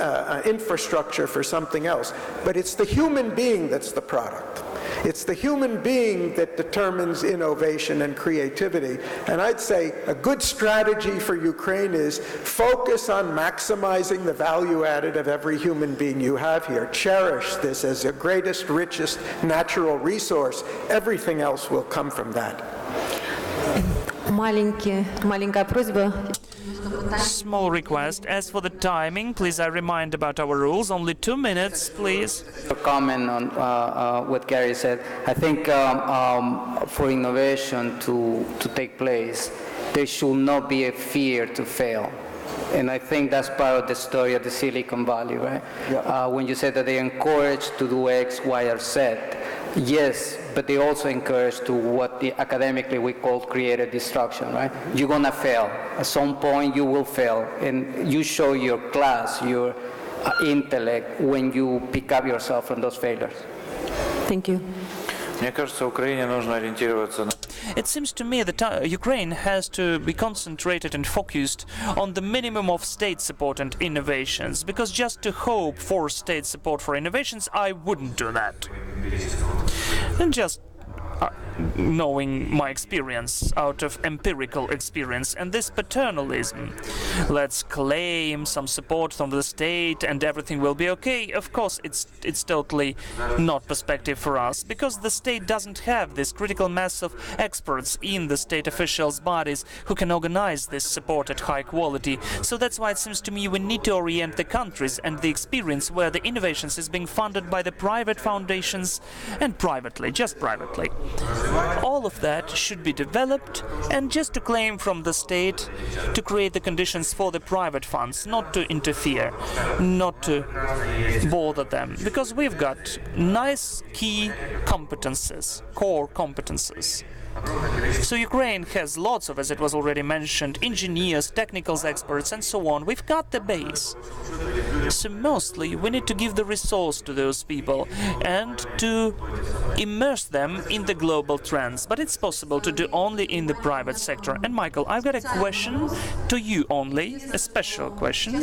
infrastructure for something else. But it's the human being that's the product. It's the human being that determines innovation and creativity. And I'd say a good strategy for Ukraine is focus on maximizing the value added of every human being you have here. Cherish this as the greatest, richest natural resource. Everything else will come from that. Маленькая просьба. Small request. As for the timing, please I remind about our rules. Only 2 minutes, please. A comment on what Garry said. I think for innovation to take place, there should not be a fear to fail. And I think that's part of the story of the Silicon Valley, right? Yeah. When you said that they encouraged to do X, Y, or Z, yes, but they also encourage to what academically we call creative destruction, right? You're gonna fail. At some point you will fail, and you show your class, your intellect, when you pick up yourself from those failures. Thank you. Мне кажется, Украине нужно ориентироваться на... It seems to me that Ukraine has to be concentrated and focused on the minimum of state support and innovations, because just to hope for state support for innovations, I wouldn't do that. And just knowing my experience out of empirical experience and this paternalism, let's claim some support from the state and everything will be okay. Of course, it's totally not perspective for us, because the state doesn't have this critical mass of experts in the state officials bodies who can organize this support at high quality. So that's why it seems to me we need to orient the countries and the experience where the innovations is being funded by the private foundations and privately, just privately. All of that should be developed, and just to claim from the state to create the conditions for the private funds, not to interfere, not to bother them, because we've got nice key competences, core competences. So Ukraine has lots of, as it was already mentioned, engineers, technical experts, and so on. We've got the base. So mostly we need to give the resource to those people and to immerse them in the global trends. But it's possible to do only in the private sector. And Michael, I've got a question to you only, a special question.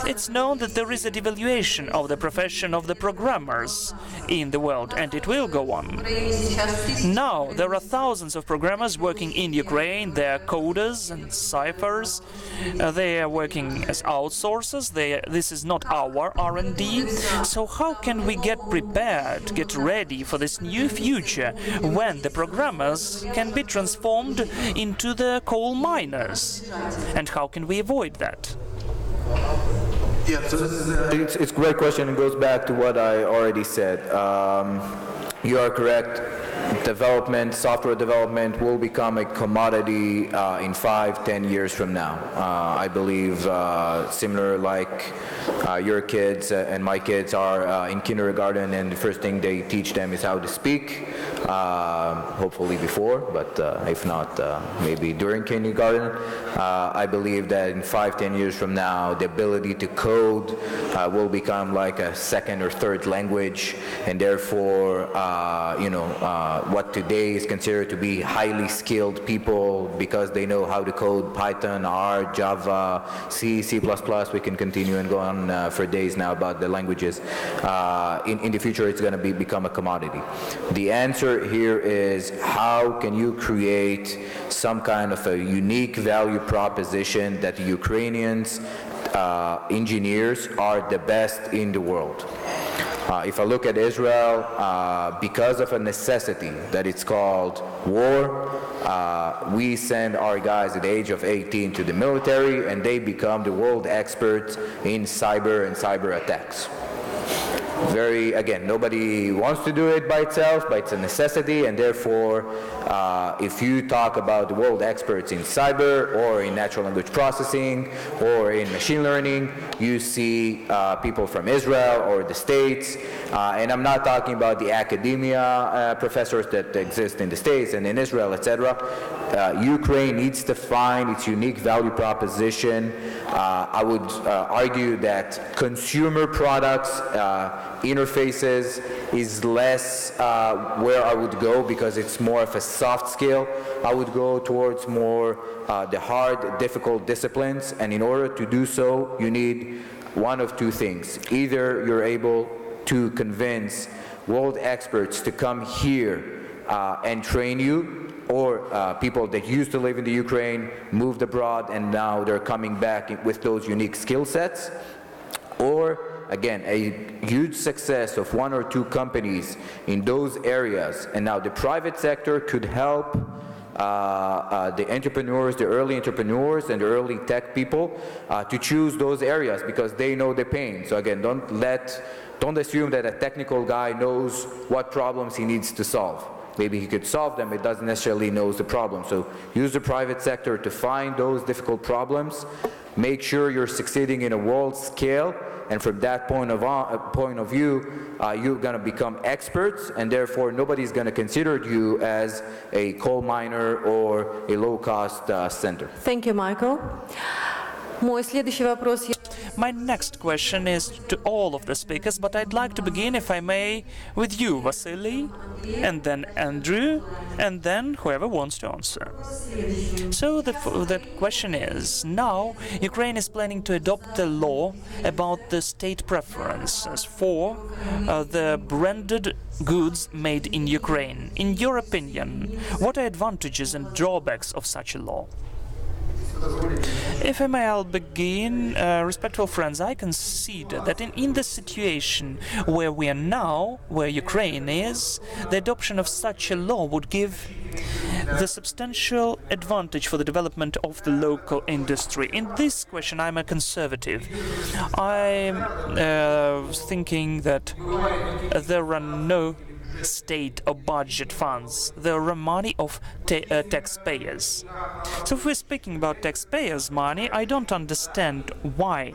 It's known that there is a devaluation of the profession of the programmers in the world, and it will go on. Now there are thousands of programmers working in Ukraine. They are coders and ciphers. They are working as outsourcers. This is not our R&D. So how can we get prepared, get ready for this new future when the programmers can be transformed into the coal miners? And how can we avoid that? It's a great question. It goes back to what I already said. You are correct. software development will become a commodity in 5-10 years from now. I believe similar like your kids and my kids are in kindergarten, and the first thing they teach them is how to speak, hopefully before, but if not, maybe during kindergarten. I believe that in 5-10 years from now, the ability to code will become like a second or third language, and therefore, what today is considered to be highly skilled people because they know how to code Python, R, Java, C, C++. We can continue and go on for days now about the languages. In the future, it's going to become a commodity. The answer here is how can you create some kind of a unique value proposition that the Ukrainians engineers are the best in the world. If I look at Israel, because of a necessity that it's called war, we send our guys at the age of 18 to the military, and they become the world experts in cyber and cyber attacks. Again, nobody wants to do it by itself, but it's a necessity, and therefore, if you talk about the world experts in cyber or in natural language processing or in machine learning, you see people from Israel or the States, and I'm not talking about the academia professors that exist in the States and in Israel, etc. Ukraine needs to find its unique value proposition. I would argue that consumer products, interfaces is less where I would go because it's more of a soft skill. I would go towards more the hard, difficult disciplines, and in order to do so, you need one of two things. Either you're able to convince world experts to come here and train you, or people that used to live in the Ukraine moved abroad and now they're coming back with those unique skill sets, or again, a huge success of one or two companies in those areas, and now the private sector could help the entrepreneurs, the early entrepreneurs and the early tech people to choose those areas because they know the pain. So again, don't assume that a technical guy knows what problems he needs to solve. Maybe he could solve them, it doesn't necessarily know the problem. So use the private sector to find those difficult problems. Make sure you're succeeding in a world scale, and from that point of view, you're going to become experts, and therefore nobody's going to consider you as a coal miner or a low-cost center. Thank you, Michael. Мой следующий вопрос. My next question is to all of the speakers, but I'd like to begin, if I may, with you, Vasyl, and then Andrew, and then whoever wants to answer. So the question is, now Ukraine is planning to adopt a law about the state preferences for the branded goods made in Ukraine. In your opinion, what are advantages and drawbacks of such a law? If I may, I'll begin. Respectful friends, I concede that in the situation where we are now, where Ukraine is, the adoption of such a law would give the substantial advantage for the development of the local industry. In this question, I'm a conservative. I'm thinking that there are no state or budget funds. There are money of taxpayers. So if we're speaking about taxpayers' money, I don't understand why.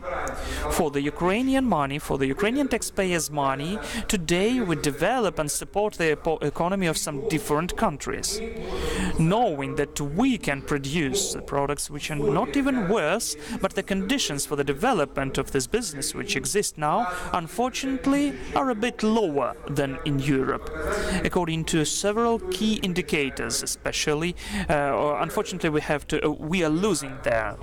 For the Ukrainian money, for the Ukrainian taxpayers' money, today we develop and support the economy of some different countries, knowing that we can produce products which are not even worse, but the conditions for the development of this business which exist now, unfortunately, are a bit lower than in Europe. According to several key indicators, especially, unfortunately, we are losing there.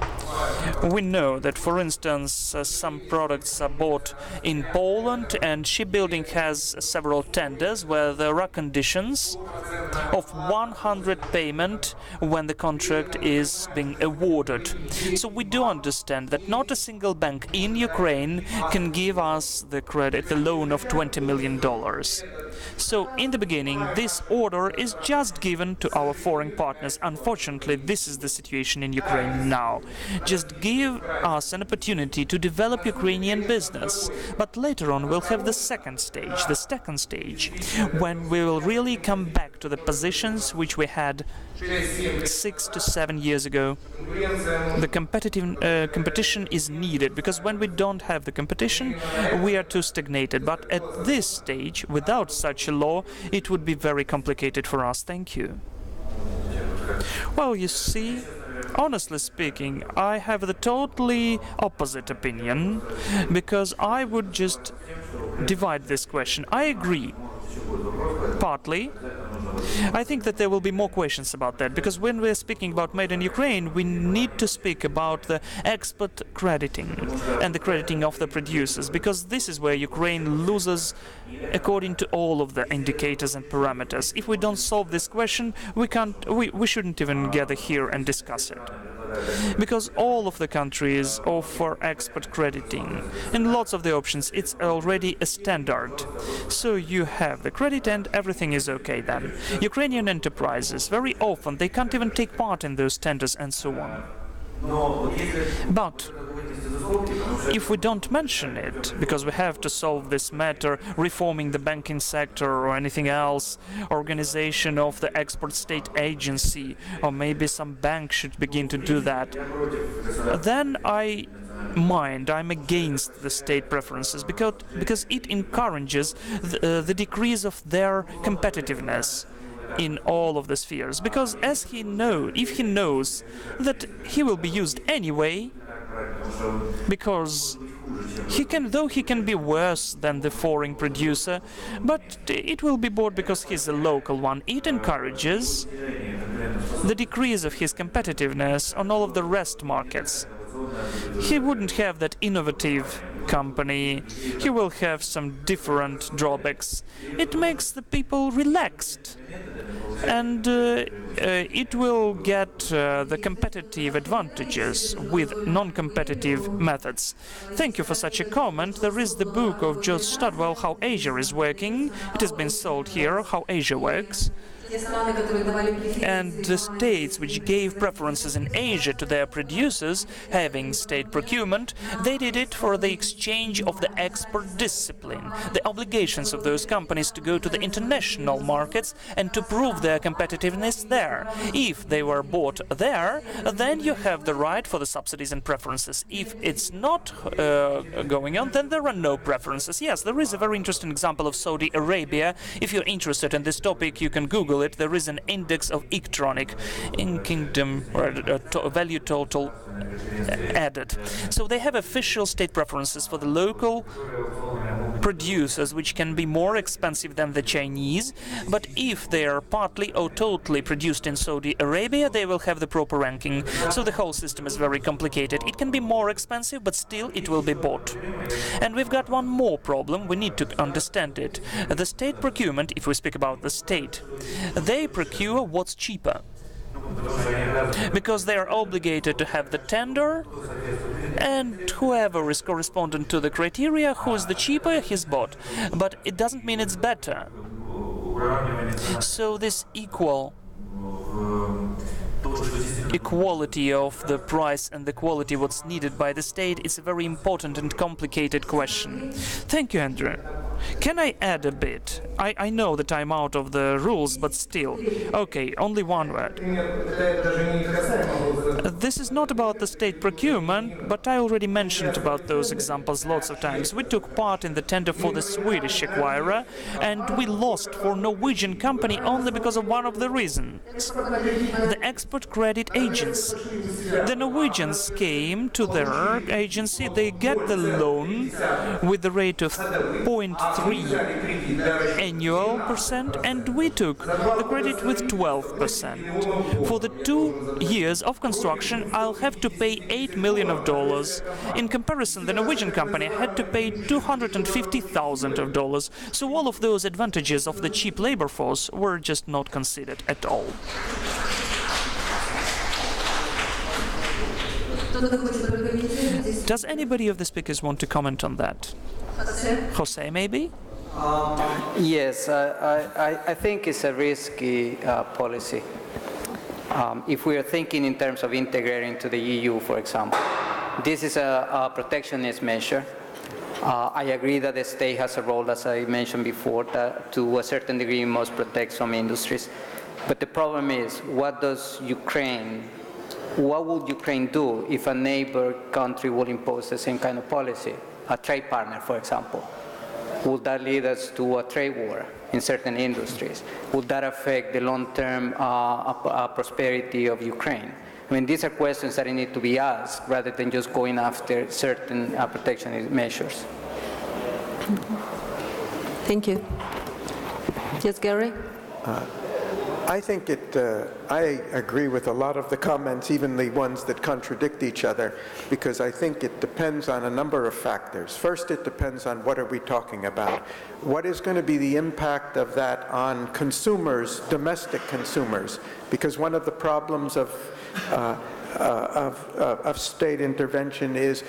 We know that, for instance, some products are bought in Poland, and shipbuilding has several tenders where there are conditions of 100 payment when the contract is being awarded. So we do understand that not a single bank in Ukraine can give us the credit, the loan of $20 million. So in the beginning, this order is just given to our foreign partners. Unfortunately, this is the situation in Ukraine now. Just give us an opportunity to develop Ukrainian business. But later on, we'll have the second stage, when we will really come back to the positions which we had 6 to 7 years ago. The competition is needed, because when we don't have the competition, we are too stagnated. But at this stage, without such a law, it would be very complicated for us. Thank you. Well, you see, honestly speaking, I have the totally opposite opinion, because I would just divide this question. I agree, partly. I think that there will be more questions about that, because when we're speaking about Made in Ukraine, we need to speak about the export crediting and the crediting of the producers, because this is where Ukraine loses according to all of the indicators and parameters. If we don't solve this question, we shouldn't even gather here and discuss it. Because all of the countries offer export crediting. In lots of the options, it's already a standard. So you have the credit and everything is okay then. Ukrainian enterprises, very often, they can't even take part in those tenders and so on. But if we don't mention it, because we have to solve this matter, reforming the banking sector or anything else, organization of the export state agency, or maybe some bank should begin to do that, then I'm against the state preferences, because it encourages the decrease of their competitiveness in all of the spheres. Because if he knows that he will be used anyway, because he can be worse than the foreign producer, but it will be bought because he's a local one. It encourages the decrease of his competitiveness on all of the rest markets. He wouldn't have that innovative company. He will have some different drawbacks. It makes the people relaxed, and it will get the competitive advantages with non-competitive methods. Thank you for such a comment. There is the book of George Studwell, How Asia is Working. It has been sold here, How Asia Works. And the states which gave preferences in Asia to their producers, having state procurement, they did it for the exchange of the export discipline, the obligations of those companies to go to the international markets and to prove their competitiveness there. If they were bought there, then you have the right for the subsidies and preferences. If it's not going on, then there are no preferences. Yes, there is a very interesting example of Saudi Arabia. If you're interested in this topic, you can Google it. There is an index of electronic in kingdom value total added. So they have official state preferences for the local producers, which can be more expensive than the Chinese, but if they are partly or totally produced in Saudi Arabia, they will have the proper ranking. So the whole system is very complicated. It can be more expensive, but still it will be bought. And we've got one more problem. We need to understand it. The state procurement, if we speak about the state, they procure what's cheaper, because they are obligated to have the tender, and whoever is correspondent to the criteria, who is the cheaper, he's bought. But it doesn't mean it's better. So this equality of the price and the quality what's needed by the state is a very important and complicated question. Thank you, Andrew. Can I add a bit? I know that I'm out of the rules, but still. Okay, only one word. This is not about the state procurement, but I already mentioned about those examples lots of times. We took part in the tender for the Swedish acquirer, and we lost for Norwegian company only because of one of the reasons. The export credit agency. The Norwegians came to their agency, they get the loan with the rate of 0.3 annual percent, and we took the credit with 12%. For the 2 years of construction, I'll have to pay $8 million. In comparison, the Norwegian company had to pay $250,000. So all of those advantages of the cheap labor force were just not considered at all. Does anybody of the speakers want to comment on that? Jose, maybe? Yes, I think it's a risky policy. If we are thinking in terms of integrating to the EU, for example, this is a protectionist measure. I agree that the state has a role, as I mentioned before, that to a certain degree must protect some industries. But the problem is, what would Ukraine do if a neighbor country would impose the same kind of policy, a trade partner, for example? Would that lead us to a trade war in certain industries? Would that affect the long-term prosperity of Ukraine? I mean, these are questions that need to be asked rather than just going after certain protectionist measures. Thank you. Yes, Garry? I think I agree with a lot of the comments, even the ones that contradict each other, because I think it depends on a number of factors. First, it depends on what are we talking about. What is going to be the impact of that on consumers, domestic consumers? Because one of the problems of state intervention is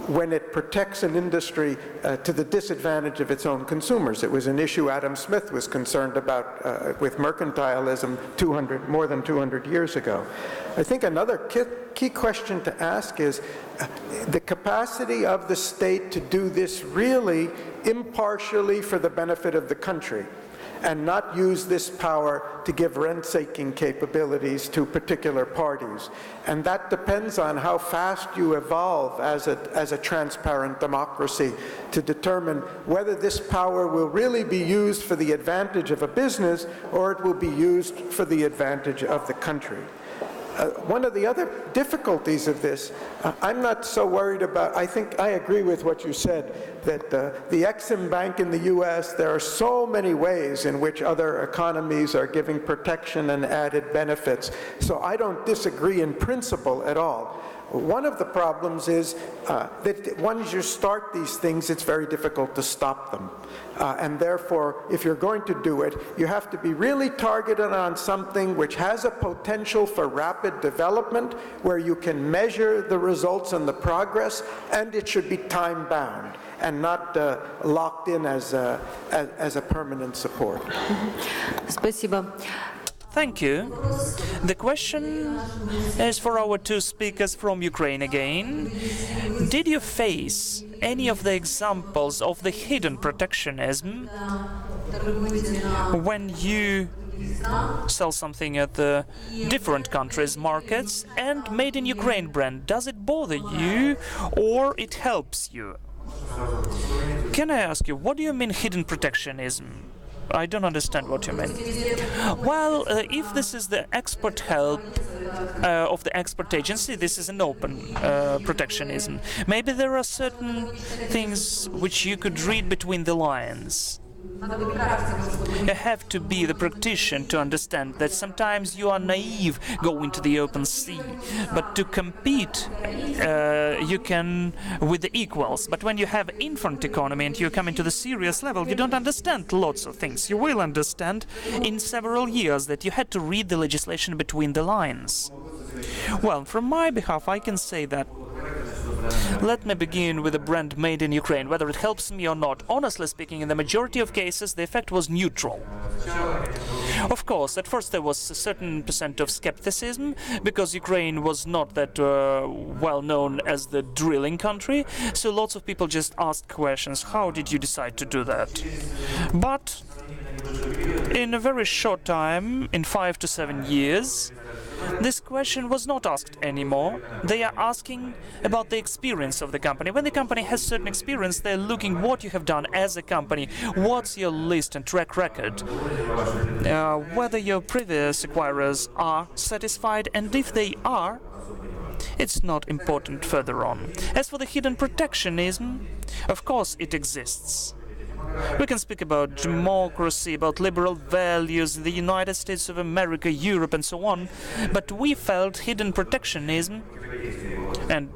when it protects an industry to the disadvantage of its own consumers. It was an issue Adam Smith was concerned about with mercantilism more than 200 years ago. I think another key question to ask is the capacity of the state to do this really impartially for the benefit of the country, and not use this power to give rent-seeking capabilities to particular parties. And that depends on how fast you evolve as a transparent democracy to determine whether this power will really be used for the advantage of a business or it will be used for the advantage of the country. One of the other difficulties of this, I'm not so worried about, I think I agree with what you said, that the Exim Bank in the US, there are so many ways in which other economies are giving protection and added benefits. So I don't disagree in principle at all. One of the problems is that once you start these things, it's very difficult to stop them. And therefore, if you're going to do it, you have to be really targeted on something which has a potential for rapid development, where you can measure the results and the progress, and it should be time-bound and not locked in as a permanent support. Спасибо. Thank you. The question is for our two speakers from Ukraine again. Did you face any of the examples of the hidden protectionism when you sell something at the different countries' markets and made in Ukraine brand? Does it bother you or it helps you? Can I ask you, what do you mean hidden protectionism? I don't understand what you mean. Well, if this is the export help of the export agency, this is an open protectionism. Maybe there are certain things which you could read between the lines. You have to be the practitioner to understand that sometimes you are naive going to the open sea, but to compete you can with the equals. But when you have infant economy and you come into the serious level, you don't understand lots of things. You will understand in several years that you had to read the legislation between the lines. Well, from my behalf, I can say that let me begin with a brand made in Ukraine, whether it helps me or not. Honestly speaking, in the majority of cases, the effect was neutral. Of course, at first there was a certain percent of skepticism, because Ukraine was not that well known as the drilling country, so lots of people just asked questions, how did you decide to do that? But in a very short time, in 5 to 7 years, this question was not asked anymore. They are asking about the experience of the company. When the company has certain experience, they're looking what you have done as a company, what's your list and track record, whether your previous acquirers are satisfied, and if they are, it's not important further on. As for the hidden protectionism, of course it exists. We can speak about democracy, about liberal values, the United States of America, Europe, and so on, but we felt hidden protectionism, and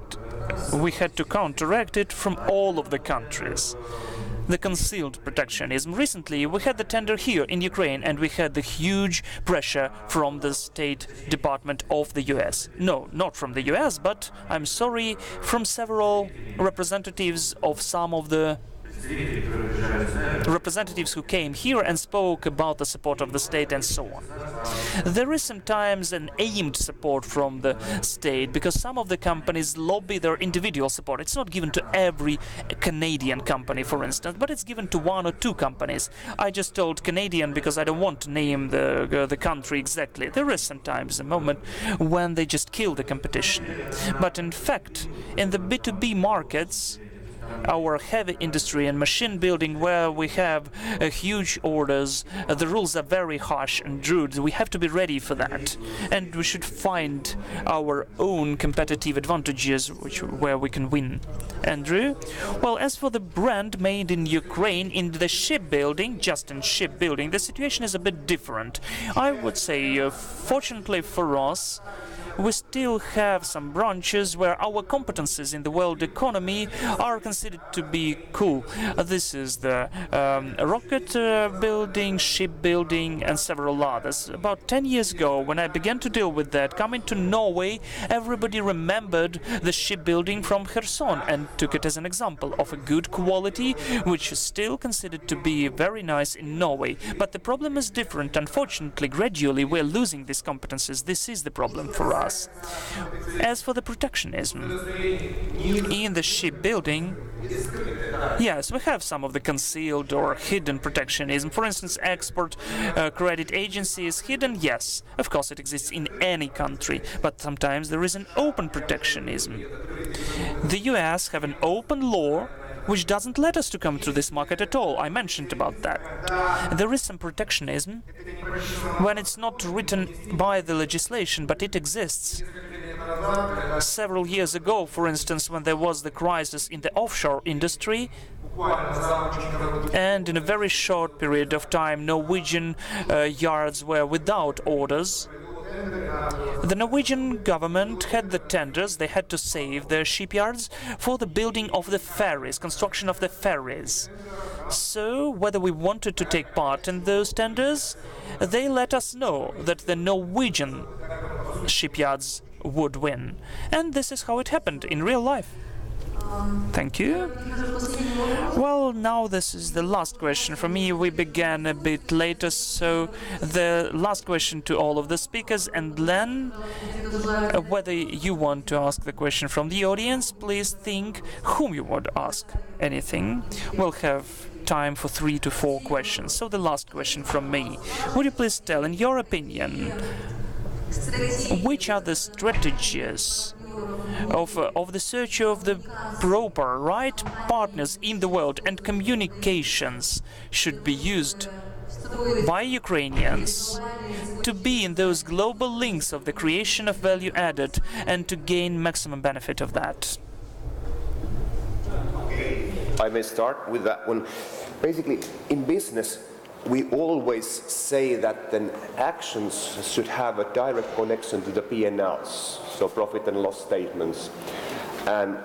we had to counteract it from all of the countries. The concealed protectionism. Recently, we had the tender here in Ukraine, and we had the huge pressure from the State Department of the US. No, not from the US, but, I'm sorry, from several representatives of some of the representatives who came here and spoke about the support of the state and so on. There is sometimes an aimed support from the state because some of the companies lobby their individual support. It's not given to every Canadian company, for instance, but it's given to one or two companies. I just told Canadian because I don't want to name the country exactly. There is sometimes a moment when they just kill the competition. But in fact, in the B2B markets, our heavy industry and machine building, where we have huge orders, the rules are very harsh and rude. We have to be ready for that, and we should find our own competitive advantages where we can win. Andrew? Well, as for the brand made in Ukraine in the shipbuilding, just in shipbuilding, the situation is a bit different. I would say, fortunately for us, we still have some branches where our competencies in the world economy are considered to be cool. This is the rocket building, shipbuilding, and several others. About 10 years ago, when I began to deal with that, coming to Norway, everybody remembered the shipbuilding from Kherson and took it as an example of a good quality, which is still considered to be very nice in Norway. But the problem is different. Unfortunately, gradually we're losing these competencies. This is the problem for us. As for the protectionism in the shipbuilding, yes, we have some of the concealed or hidden protectionism. For instance, export credit agency is hidden. Yes, of course it exists in any country, but sometimes there is an open protectionism. The US have an open law which doesn't let us to come to this market at all. I mentioned about that. There is some protectionism when it's not written by the legislation, but it exists. Several years ago, for instance, when there was the crisis in the offshore industry, and in a very short period of time, Norwegian yards were without orders. The Norwegian government had the tenders, they had to save their shipyards for the building of the ferries, construction of the ferries. So, whether we wanted to take part in those tenders, they let us know that the Norwegian shipyards would win. And this is how it happened in real life. Thank you. Well, now this is the last question from me. We began a bit later, so the last question to all of the speakers, and then whether you want to ask the question from the audience, please think whom you would ask anything. We'll have time for 3 to 4 questions. So the last question from me. Would you please tell, in your opinion, which are the strategies of the search of the proper right partners in the world and communications should be used by Ukrainians to be in those global links of the creation of value added and to gain maximum benefit of that? I may start with that one. Basically, in business, we always say that the actions should have a direct connection to the P&Ls, so profit and loss statements, and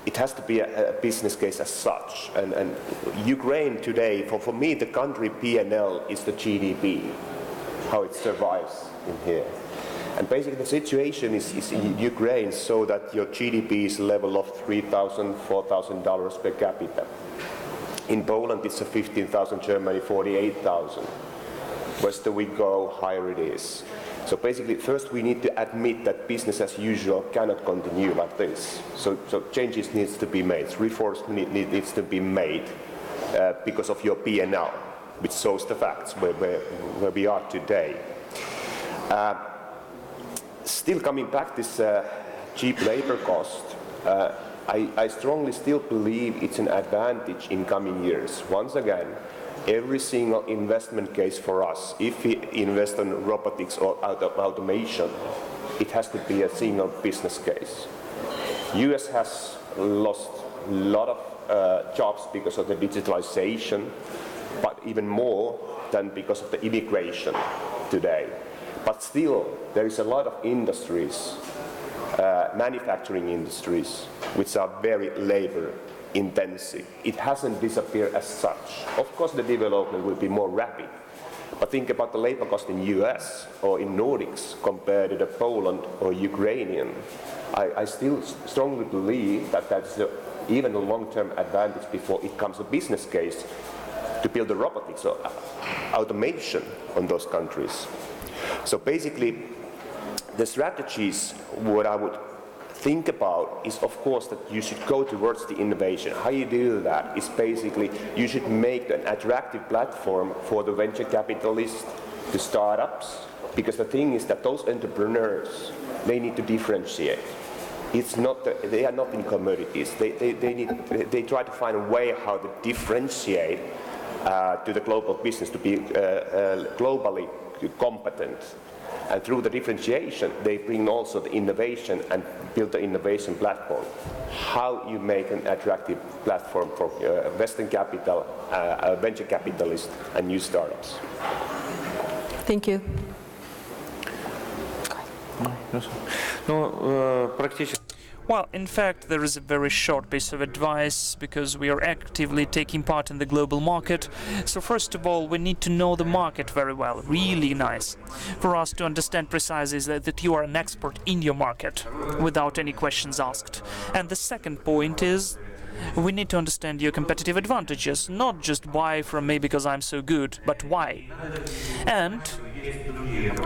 it has to be a business case as such. And Ukraine today, for me, the country P&L is the GDP, how it survives in here. And basically the situation is in Ukraine so that your GDP is level of $3,000, $4,000 per capita. In Poland, it's a 15,000, Germany 48,000. Western we go, higher it is. So basically, first we need to admit that business as usual cannot continue like this. So changes needs to be made, reforms needs to be made because of your P&L, which shows the facts where we are today. Still coming back this cheap labor cost, I strongly still believe it's an advantage in coming years. Once again, every single investment case for us, if we invest in robotics or automation, it has to be a single business case. US has lost a lot of jobs because of the digitalization, but even more than because of the immigration today. But still, there is a lot of industries, manufacturing industries, which are very labor intensive. It hasn't disappeared as such. Of course, the development will be more rapid. But think about the labor cost in US or in Nordics compared to the Poland or Ukrainian. I still strongly believe that that's the even a long-term advantage before it comes a business case to build the robotics or automation on those countries. So basically, the strategies, what I would think about is, of course, that you should go towards the innovation. How you do that is basically you should make an attractive platform for the venture capitalists, the startups, because the thing is that those entrepreneurs, they need to differentiate. It's not they are not in commodities. They try to find a way how to differentiate to the global business to be globally competent. And through the differentiation, they bring also the innovation and build the innovation platform. How you make an attractive platform for Western capital, venture capitalists, and new startups. Thank you. Well, in fact, there is a very short piece of advice because we are actively taking part in the global market. So first of all, we need to know the market very well, really nice, for us to understand precisely that you are an expert in your market without any questions asked. And the second point is we need to understand your competitive advantages, not just why from me because I'm so good, but why. And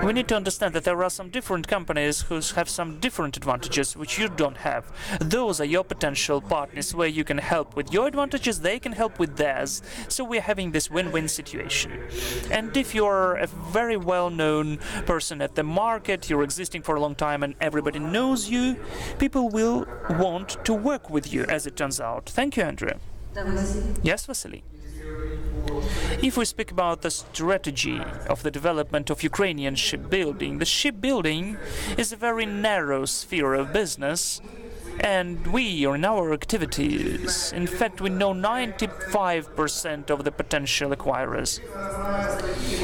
we need to understand that there are some different companies who have some different advantages which you don't have. Those are your potential partners where you can help with your advantages, they can help with theirs. So we're having this win-win situation. And if you're a very well-known person at the market, you're existing for a long time and everybody knows you, people will want to work with you, as it turns out. Thank you, Andrew. Yes, Vasyl. If we speak about the strategy of the development of Ukrainian shipbuilding, the shipbuilding is a very narrow sphere of business, and we, in our activities, in fact, we know 95% of the potential acquirers.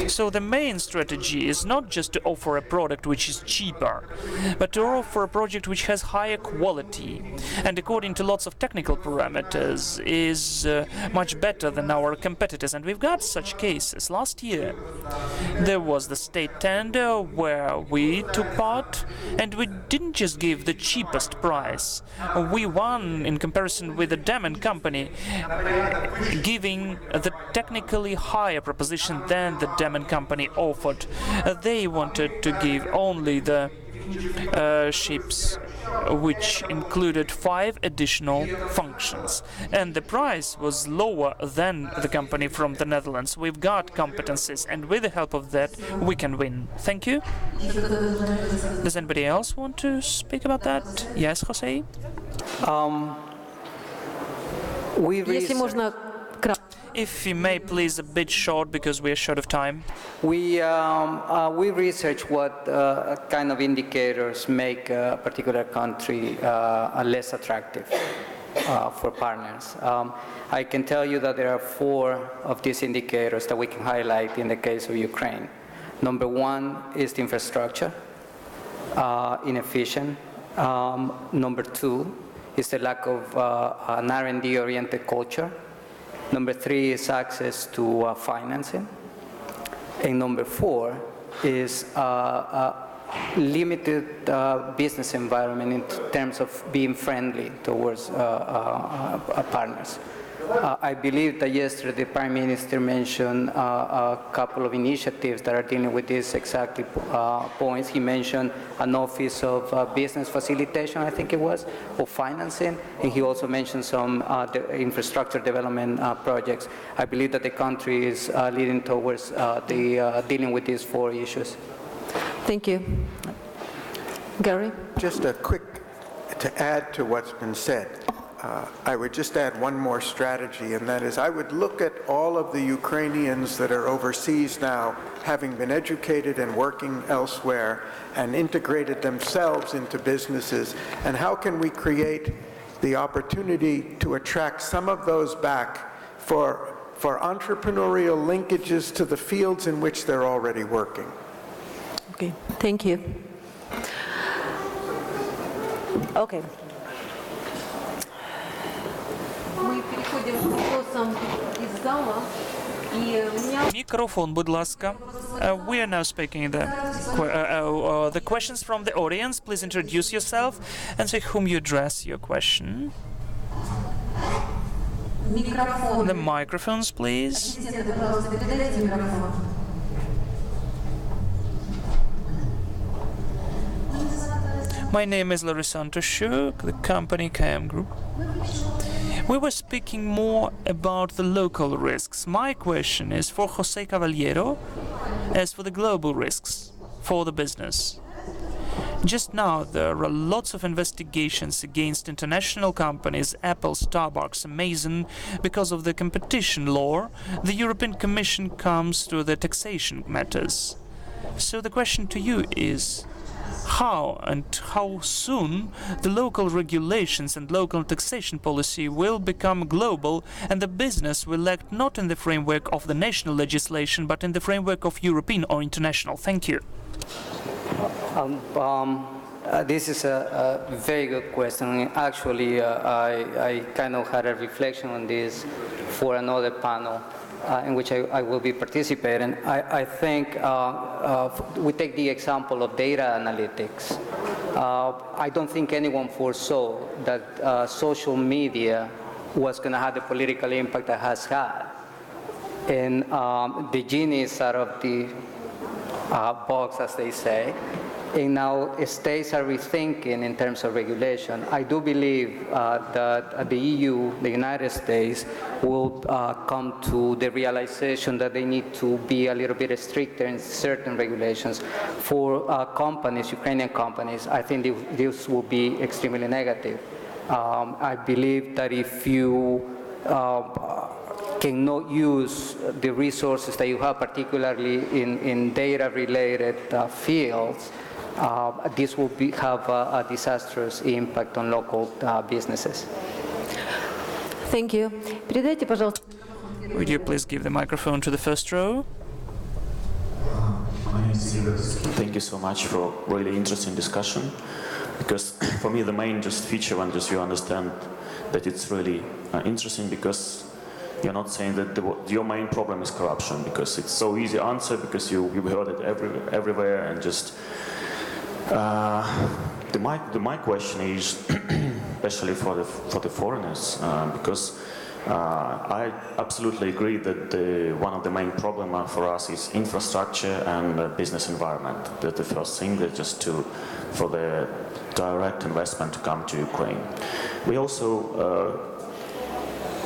So the main strategy is not just to offer a product which is cheaper, but to offer a project which has higher quality, and according to lots of technical parameters, is much better than our competitors. And we've got such cases. Last year, there was the state tender where we took part, and we didn't just give the cheapest price. We won in comparison with the German company, giving the technically higher proposition than the German company offered. They wanted to give only the ships which included 5 additional functions, and the price was lower than the company from the Netherlands. We've got competencies, and with the help of that we can win. Thank you. Does anybody else want to speak about that? Yes, Jose? Если можно кратко. If you may, please, a bit short because we are short of time. We research what kind of indicators make a particular country less attractive for partners. I can tell you that there are 4 of these indicators that we can highlight in the case of Ukraine. Number 1 is the infrastructure, inefficient. Number 2 is the lack of an R&D-oriented culture. Number 3 is access to financing. And number 4 is limited business environment in terms of being friendly towards partners. I believe that yesterday the Prime Minister mentioned a couple of initiatives that are dealing with these exactly points. He mentioned an office of business facilitation, I think it was, or financing, and he also mentioned some infrastructure development projects. I believe that the country is leading towards dealing with these 4 issues. Thank you. Garry? Just a quick to add to what's been said. I would just add one more strategy, and that is I would look at all of the Ukrainians that are overseas now, having been educated and working elsewhere and integrated themselves into businesses, and how can we create the opportunity to attract some of those back for entrepreneurial linkages to the fields in which they're already working. Okay, thank you. Okay. Microphone, будь ласка. We are now speaking the questions from the audience. Please introduce yourself and say whom you address your question. The microphones, please. My name is Larissa Antashuk, the company KIEF Group. We were speaking more about the local risks. My question is for José Caballero as for the global risks for the business. Just now, there are lots of investigations against international companies, Apple, Starbucks, Amazon, because of the competition law. The European Commission comes to the taxation matters. So the question to you is, how and how soon the local regulations and local taxation policy will become global and the business will act not in the framework of the national legislation but in the framework of European or international? Thank you. This is a very good question. Actually, I kind of had a reflection on this for another panel in which I will be participating. I think we take the example of data analytics. I don't think anyone foresaw that social media was going to have the political impact it has had. And the genie is out of the box, as they say. And now states are rethinking in terms of regulation. I do believe that the EU, the United States, will come to the realization that they need to be a little bit stricter in certain regulations. For companies, Ukrainian companies, I think this will be extremely negative. I believe that if you cannot use the resources that you have, particularly in data-related fields, this will have a disastrous impact on local businesses. Thank you. Передайте, пожалуйста. Would you please give the microphone to the first row? Thank you so much for really interesting discussion. Because for me, the main just feature when just you understand that it's really interesting because you're not saying that your main problem is corruption because it's so easy to answer because you've heard it everywhere and just my question is especially for the foreigners because I absolutely agree that one of the main problems for us is infrastructure and business environment. That's the first thing that just for the direct investment to come to Ukraine. We also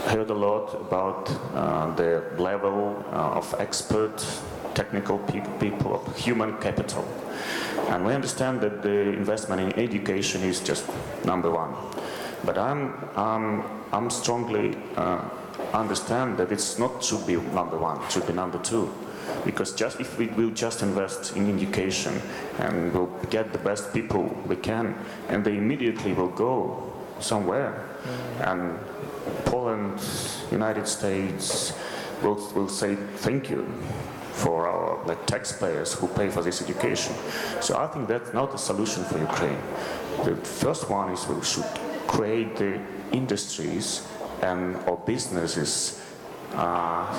heard a lot about the level of expert technical people, of human capital. And we understand that the investment in education is just number one. But I'm strongly understand that it's not should be number one, it should be number two. Because just if we will just invest in education and we'll get the best people we can, and they immediately will go somewhere. And Poland, United States will say thank you for our taxpayers who pay for this education. So I think that's not a solution for Ukraine. The first one is we should create the industries and or businesses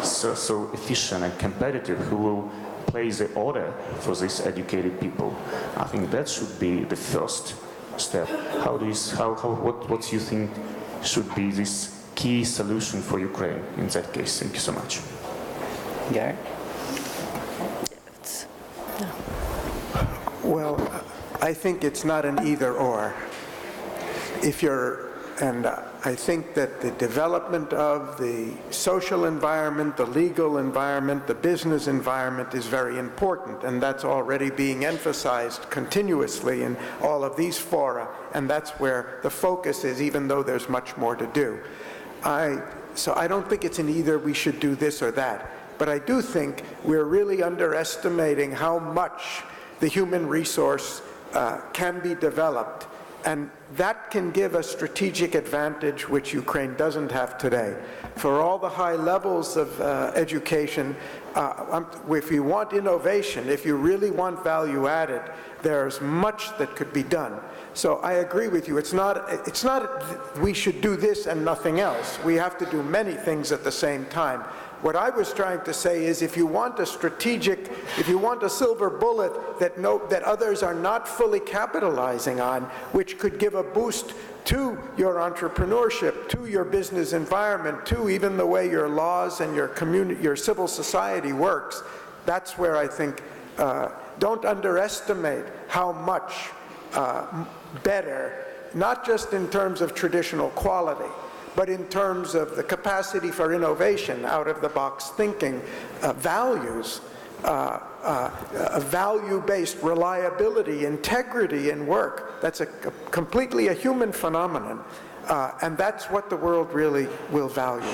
so efficient and competitive who will place the order for these educated people. I think that should be the first step. What do you think should be this key solution for Ukraine in that case? Thank you so much. Garry? Well, I think it's not an either or. I think that the development of the social environment, the legal environment, the business environment is very important, and that's already being emphasized continuously in all of these fora, and that's where the focus is, even though there's much more to do. So I don't think it's an either we should do this or that, but I do think we're really underestimating how much the human resource can be developed, and that can give a strategic advantage which Ukraine doesn't have today. For all the high levels of education, if you want innovation, if you really want value added, there's much that could be done. So I agree with you. It's not we should do this and nothing else. We have to do many things at the same time. What I was trying to say is if you want a silver bullet that others are not fully capitalizing on, which could give a boost to your entrepreneurship, to your business environment, to even the way your laws and your civil society works, that's where I think, don't underestimate how much better, not just in terms of traditional quality, but in terms of the capacity for innovation, out-of-the-box thinking, values, value-based reliability, integrity in work. That's completely a human phenomenon, and that's what the world really will value.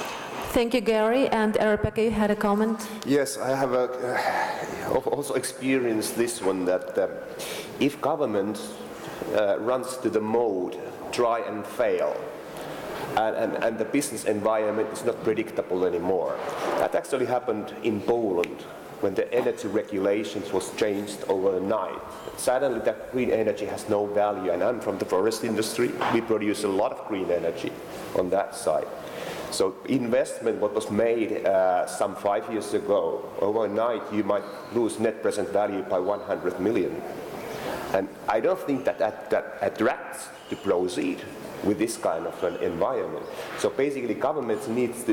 Thank you, Garry. And Ari-Pekka, you had a comment? Yes, I have also experienced this one, that if government runs to the mode try and fail, and the business environment is not predictable anymore. That actually happened in Poland when the energy regulations was changed overnight. Suddenly that green energy has no value, and I'm from the forest industry. We produce a lot of green energy on that side. So investment, what was made some 5 years ago, overnight you might lose net present value by 100 million. And I don't think that attracts to proceed with this kind of an environment. So basically governments needs to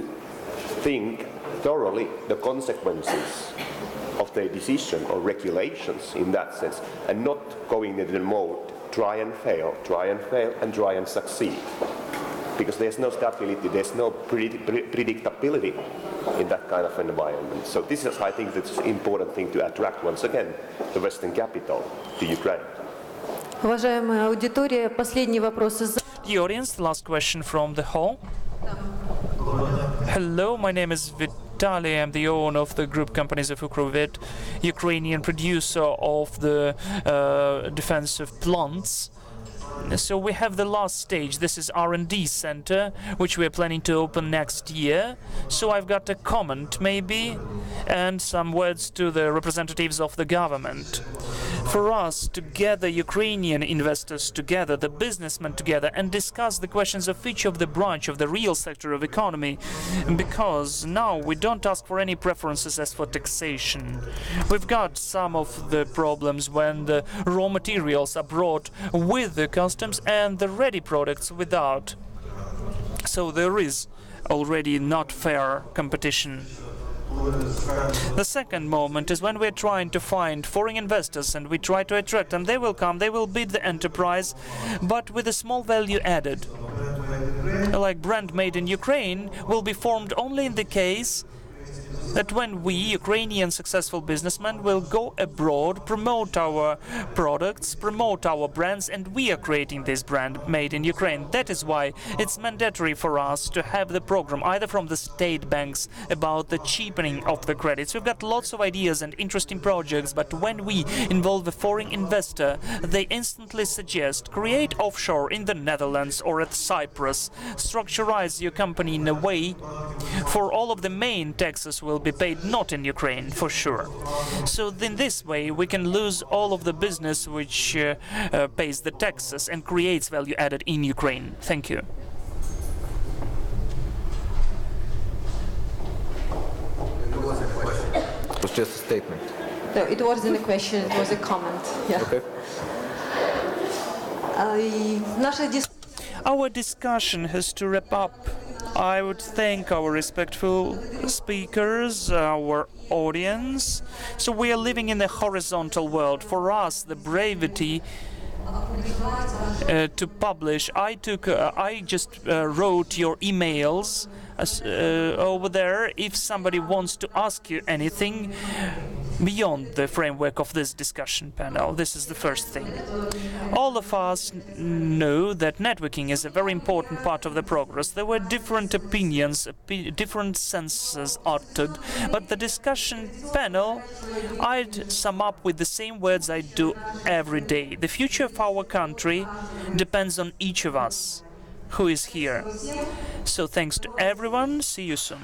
think thoroughly the consequences of their decision or regulations in that sense, and not going into the mode try and fail, and try and succeed. Because there's no stability, there's no predictability in that kind of environment. So this is, I think, that's an important thing to attract once again the Western capital to Ukraine. Уважаемая аудитория, последний вопрос из... The audience, the last question from the hall. Hello, my name is Vitaly. I'm the owner of the group companies of Ukrovid, Ukrainian producer of the defensive plants. So we have the last stage. This is R&D center, which we're planning to open next year. So I've got a comment maybe and some words to the representatives of the government. For us to gather Ukrainian investors together, the businessmen together, and discuss the questions of each of the branch of the real sector of economy, because now we don't ask for any preferences as for taxation. We've got some of the problems when the raw materials are brought with the customs and the ready products without. So there is already not fair competition. The second moment is when we're trying to find foreign investors and we try to attract them. They will come, they will bid the enterprise, but with a small value added. Like brand made in Ukraine will be formed only in the case that when we, Ukrainian successful businessmen, will go abroad, promote our products, promote our brands, and we are creating this brand made in Ukraine. That is why it's mandatory for us to have the program, either from the state banks, about the cheapening of the credits. We've got lots of ideas and interesting projects, but when we involve a foreign investor, they instantly suggest create offshore in the Netherlands or at Cyprus, structurize your company in a way for all of the main taxes will be paid not in Ukraine, for sure. So in this way we can lose all of the business which pays the taxes and creates value added in Ukraine. Thank you. It wasn't a question. It was just a statement. No, it wasn't a question, it was a comment. Yeah. Okay. Our discussion has to wrap up. I would thank our respectful speakers, our audience. So we are living in a horizontal world. For us, the brevity to publish. I just wrote your emails over there. If somebody wants to ask you anything beyond the framework of this discussion panel, this is the first thing. All of us know that networking is a very important part of the progress. There were different opinions, different senses uttered, but the discussion panel, I'd sum up with the same words I do every day. The future of our country depends on each of us who is here. So thanks to everyone. See you soon.